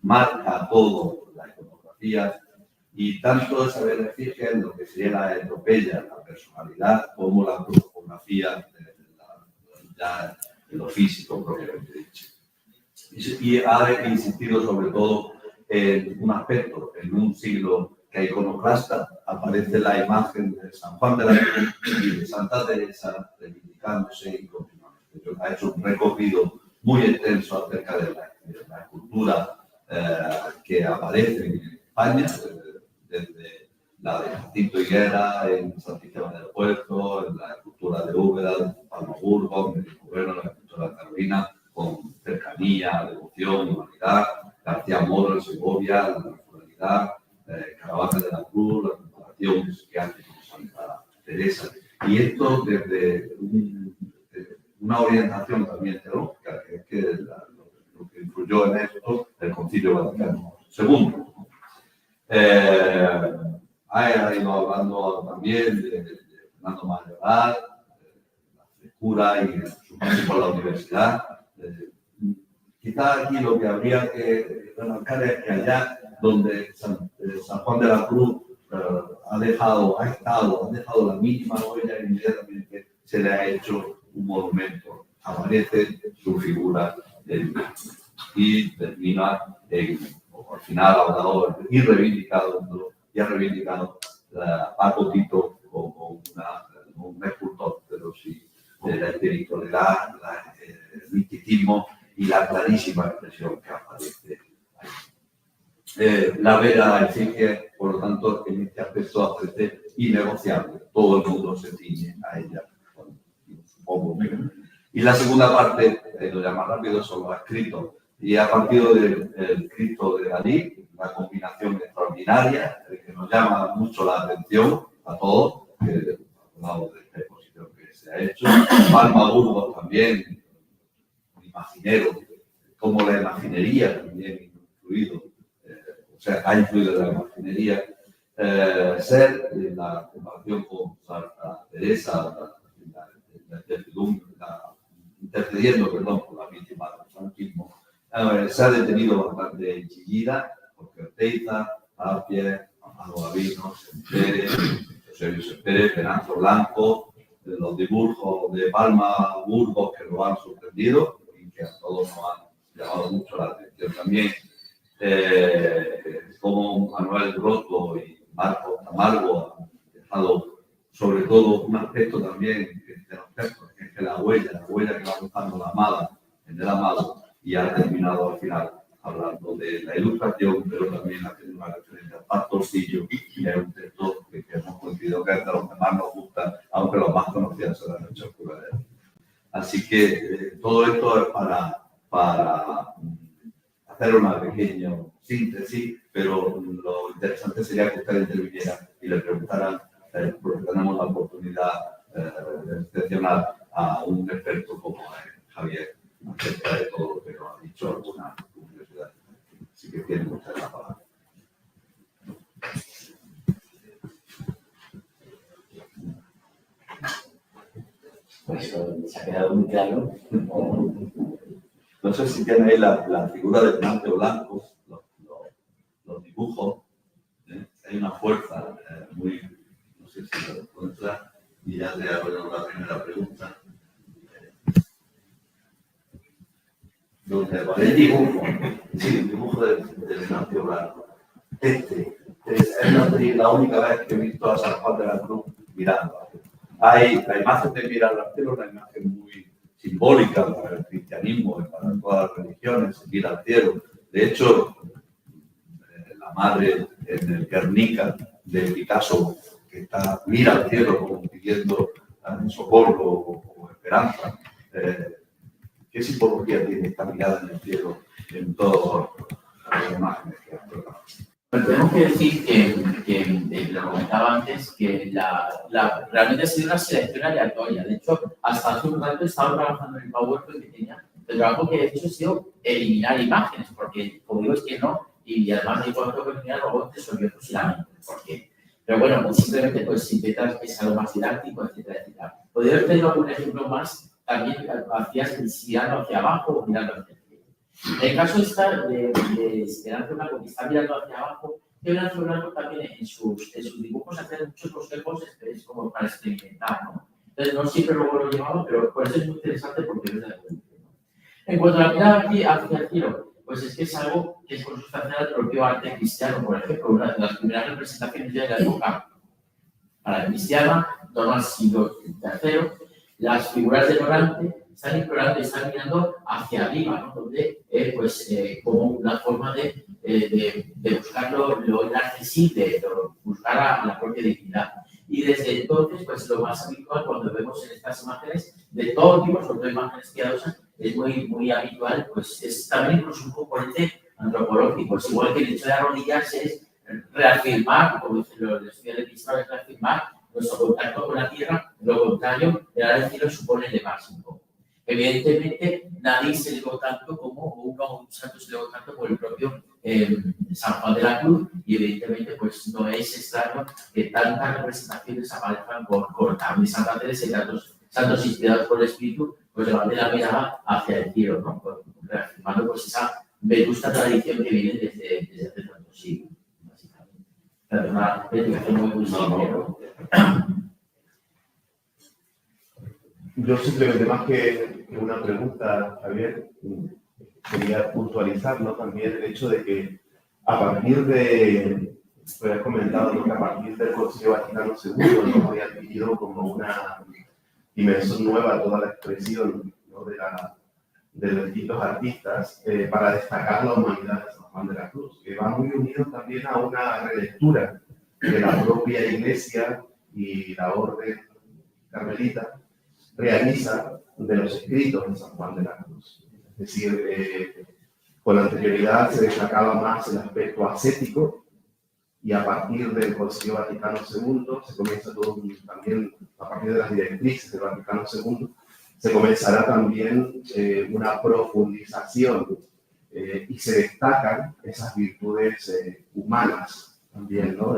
marca todo la iconografía y tanto esa vela efigie en lo que sería la epopeya, la personalidad, como la topografía de lo físico propiamente dicho. Y ha insistido sobre todo en un aspecto, en un siglo que iconoclasta aparece la imagen de San Juan de la Cruz y de Santa Teresa reivindicadas modificándose y continuamente. Ha hecho un recorrido muy extenso acerca de la escultura que aparece en España, desde la de Jacinto Higuera en San Cristóbal del Puerto, en la escultura de Úbeda, de Palma Burgos, en el Cubero, la escultura de Carolina, con cercanía, devoción, humanidad, García Moro en Segovia, la naturalidad, Caravaca de la Cruz, la comparación que hace con Santa Teresa. Y esto desde una orientación también teológica, que es que lo que influyó en esto el Concilio Vaticano II. Ha ido hablando también de Fernando Mayoral, la frescura y su paso por la universidad. Quizá aquí lo que habría que remarcar es que allá donde San Juan de la Cruz ha dejado la mínima huella, inmediatamente se le ha hecho un monumento. Aparece su figura y termina al final ha hablado y ha reivindicado a Paco Tito como un escultor, pero sí de la espiritualidad, el misticismo y la clarísima expresión que aparece ahí. La vera efigie, por lo tanto, en este aspecto aparece innegociable. Todo el mundo se ciñe a ella, supongo. Y la segunda parte, lo llamo rápido, son los escritos. Y a partir del escrito de Dalí, una combinación extraordinaria que nos llama mucho la atención a todos, que hablamos de esta exposición que se ha hecho. Palma Burgos también, un imaginero, como la imaginería también influido, ha influido en la imaginería. Ser, en la comparación con Santa Teresa, intercediendo por la víctima del franquismo, se ha detenido bastante en Chillida, porque Orteiza, Tapia, Amado Gavino, Eusebio Sempere, Venancio Blanco, los dibujos de Palma Burgos que nos han sorprendido y que a todos nos han llamado mucho la atención también, como Manuel Grotto y Marcos Camargo han dejado sobre todo un aspecto también de los textos, que es que la huella que va buscando la amada en el amado, y ha terminado al final hablando de la ilustración, pero también haciendo una referencia al pastorcillo, y es un texto que hemos coincidido que es de los que más nos gustan, aunque los más conocidos son las hechos curaderos. Así que todo esto es para hacer una pequeña síntesis, pero lo interesante sería que ustedes intervinieran y le preguntaran, porque tenemos la oportunidad de seleccionar a un experto como Javier acerca de todo lo que nos ha dicho alguna curiosidad. Así que tienen muchas la palabra. Pues se ha quedado muy claro. No sé si tienen ahí la figura de Venancio Blanco, los dibujos. Hay una fuerza muy, no sé si lo encuentras, y ya te hago la primera pregunta. El dibujo, sí, el dibujo de Venancio Blanco. Es la única vez que he visto a San Juan de la Cruz mirando. Hay la imagen de mirar al cielo, una imagen muy simbólica para el cristianismo y para todas las religiones, se mira al cielo. De hecho, la madre en el Guernica de Picasso, que mira al cielo como pidiendo socorro o esperanza. ¿Qué simbología tiene esta mirada en el cielo en todas las imágenes que han tocado? Pero tenemos que decir que lo comentaba antes, que realmente ha sido una selección aleatoria. De hecho, hasta hace un rato estaba trabajando en el PowerPoint que tenía. El trabajo que he hecho ha sido eliminar imágenes, porque como digo es que no, y además de cuando tengo que eliminar luego te solvió fusilamiento. Pero bueno, simplemente pues si intentas que sea lo más didáctico, etcétera, etcétera. Podría haber tenido algún ejemplo más, también hacías mirando hacia abajo o mirando hacia arriba. El caso está de Venancio Blanco, que está mirando hacia abajo, que Venancio Blanco también en sus dibujos hace muchos consejos es como para experimentar, ¿no? Entonces no siempre luego lo llevaba, pero por eso es muy interesante porque es de la cuenta, ¿no? En cuanto a la mirada aquí hacia el cielo, pues es que es algo que es consustancial al propio arte cristiano. Por ejemplo, una de las primeras representaciones ya de la época para la cristiana, en torno al siglo III, las figuras del orante están explorando y están mirando hacia arriba, ¿no? Donde, como una forma de buscar lo inaccesible, buscar a la propia divinidad. Y desde entonces, pues lo más habitual cuando vemos en estas imágenes de todo tipo, sobre todo imágenes piadosas, es muy habitual, pues es también incluso un componente antropológico. Es igual que el hecho de arrodillarse es reafirmar, como dice el estudio de Pizarro, es reafirmar nuestro contacto con la tierra. Lo contrario, el cielo supone elevarse un poco. Evidentemente, nadie se elevó tanto como un santo se elevó tanto como el propio San Juan de la Cruz, y evidentemente pues no es extraño que tantas representaciones aparezcan con también Santa Teresa y tantos santos inspirados por el Espíritu, pues levanten la mirada hacia el cielo, ¿no? Reafirmando pues esa vetusta tradición que viene desde hace tantos siglos, básicamente. Pero es una explicación muy simple, ¿no? Yo simplemente, más que una pregunta, Javier, quería puntualizar, ¿no? También el hecho de que a partir de, pues has comentado, ¿no? Que a partir del Concilio Vaticano II, ¿no? Había adquirido como una dimensión nueva toda la expresión, ¿no? de los distintos artistas para destacar la humanidad de San Juan de la Cruz, que va muy unido también a una relectura de la propia Iglesia y la Orden Carmelita realiza de los escritos de San Juan de la Cruz. Es decir, con anterioridad se destacaba más el aspecto ascético, y a partir del Concilio Vaticano II se comienza todo también, a partir de las directrices del Vaticano II, se comenzará también una profundización y se destacan esas virtudes humanas también, ¿no?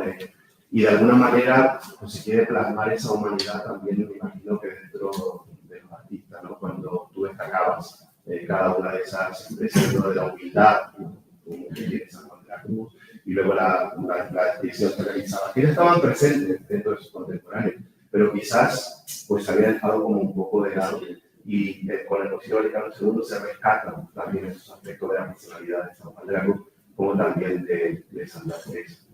Y de alguna manera, pues se quiere plasmar esa humanidad también, me imagino que dentro de los artistas, ¿no? Cuando tú destacabas cada una de esas expresiones, ¿no? De la humildad, como que tiene San Juan de la Cruz, y luego la descripción que realizaba, que ya estaban presentes dentro de sus contemporáneos, pero quizás pues había dejado como un poco de lado, y con el Concilio Vaticano II se rescatan también esos aspectos de la personalidad de San Juan de la Cruz, como también de Santa Teresa.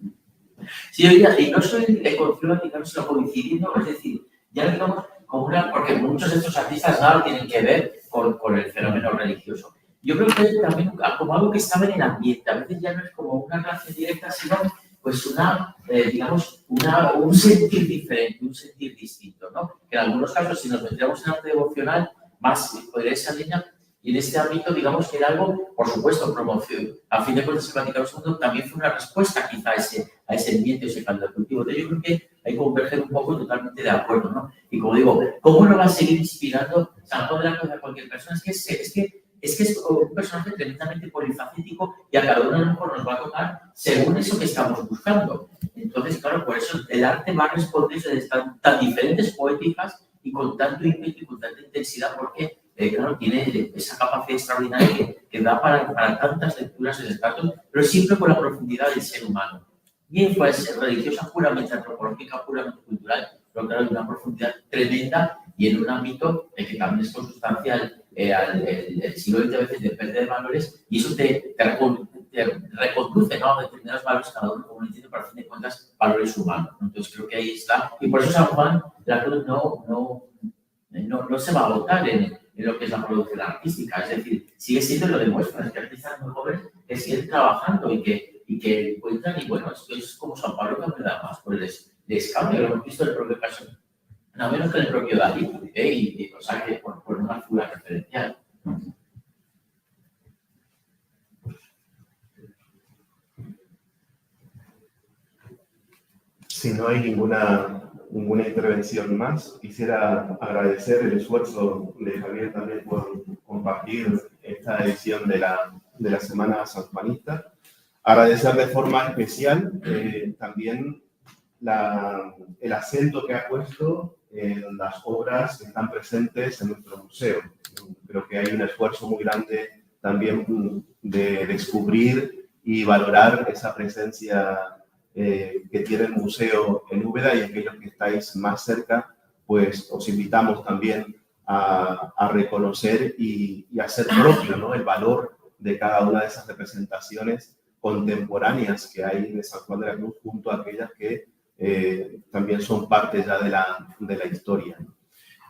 Sí, oiga, y no solo el Concilio Vaticano, sino coincidiendo, es decir, ya digamos, como porque muchos de estos artistas nada tienen que ver con el fenómeno religioso. Yo creo que también como algo que estaba en el ambiente, a veces ya no es como una relación directa, sino pues digamos, un sentir diferente, un sentir distinto, ¿no? Que en algunos casos, si nos metiéramos en arte devocional, más podría ser línea, y en este ámbito, digamos que era algo, por supuesto, promoción. A fin de cuentas, el Vaticano II también fue una respuesta quizá a ese ambiente, ese caldo de cultivo. Entonces, yo creo que hay que converger un poco totalmente de acuerdo, ¿no? Y como digo, ¿cómo no va a seguir inspirando San Juan de la Cruz a cualquier persona? Es que es un personaje tremendamente polifacético y a cada uno a lo mejor nos va a tocar según eso que estamos buscando. Entonces, claro, por eso el arte va a responder desde tan diferentes poéticas y con tanto ímpetu y con tanta intensidad, porque claro, tiene esa capacidad extraordinaria que da para tantas lecturas en el trato, pero siempre con la profundidad del ser humano. Bien, pues religiosa, puramente antropológica, puramente cultural, pero claro, de una profundidad tremenda y en un ámbito que también es consustancial el siglo XX a veces de pérdida de valores, y eso te reconduce, ¿no? A determinados valores, cada uno como lo entiende, pero a fin de cuentas, valores humanos, ¿no? Entonces creo que ahí está, y por eso San Juan la Cruz no se va a agotar en lo que es la producción artística, es decir, sigue siendo, lo demuestra, es que artistas muy jóvenes que siguen trabajando y que encuentran, y bueno, esto es como San Pablo que me da más por el descambio, lo hemos visto en el propio caso, no menos que en el propio Dalí, o sea, que por una figura referencial. Si no hay ninguna intervención más, quisiera agradecer el esfuerzo de Javier también por compartir esta edición de la Semana Sanjuanista. Agradecer de forma especial también el acento que ha puesto en las obras que están presentes en nuestro museo. Creo que hay un esfuerzo muy grande también de descubrir y valorar esa presencia que tiene el museo en Úbeda, y aquellos que estáis más cerca, pues os invitamos también a reconocer y hacer propio, ¿no? El valor de cada una de esas representaciones contemporáneas que hay de San Juan de la Cruz, junto a aquellas que también son parte ya de la historia.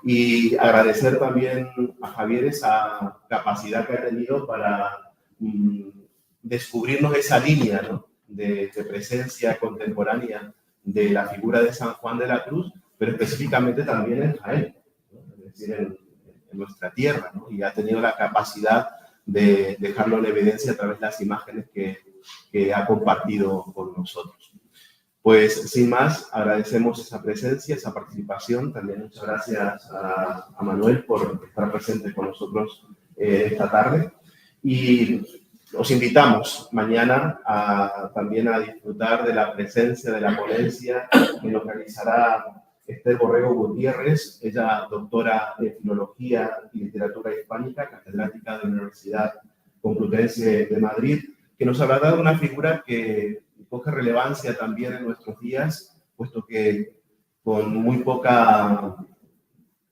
Y agradecer también a Javier esa capacidad que ha tenido para descubrirnos esa línea, ¿no?, de presencia contemporánea de la figura de San Juan de la Cruz, pero específicamente también en Jaén, ¿no?, es decir, en nuestra tierra, ¿no?, y ha tenido la capacidad de dejarlo en evidencia a través de las imágenes que ha compartido con nosotros. Pues, sin más, agradecemos esa presencia, esa participación. También muchas gracias a Manuel por estar presente con nosotros esta tarde. Y os invitamos mañana también a disfrutar de la presencia de la ponencia que nos realizará Esther Borrego Gutiérrez, ella doctora en Filología y Literatura Hispánica, catedrática de la Universidad Complutense de Madrid, que nos hablará de una figura que coge relevancia también en nuestros días, puesto que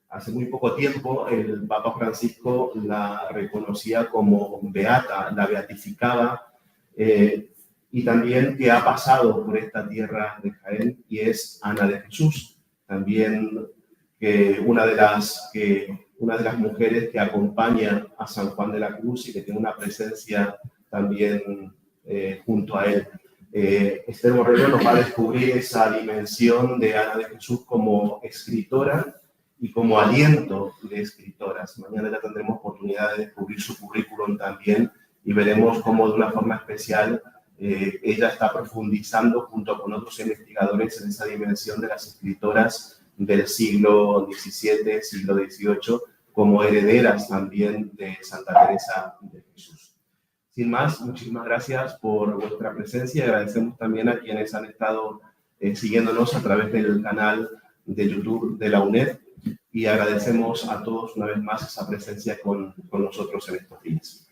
hace muy poco tiempo el Papa Francisco la reconocía como beata, la beatificaba, y también que ha pasado por esta tierra de Jaén, y es Ana de Jesús, también una de las mujeres que acompaña a San Juan de la Cruz y que tiene una presencia también junto a él. Esther Borrego nos va a descubrir esa dimensión de Ana de Jesús como escritora y como aliento de escritoras. Mañana ya tendremos oportunidad de descubrir su currículum también y veremos cómo de una forma especial ella está profundizando junto con otros investigadores en esa dimensión de las escritoras del siglo XVII, siglo XVIII, como herederas también de Santa Teresa de Jesús. Sin más, muchísimas gracias por vuestra presencia. Agradecemos también a quienes han estado siguiéndonos a través del canal de YouTube de la UNED y agradecemos a todos una vez más esa presencia con nosotros en estos días.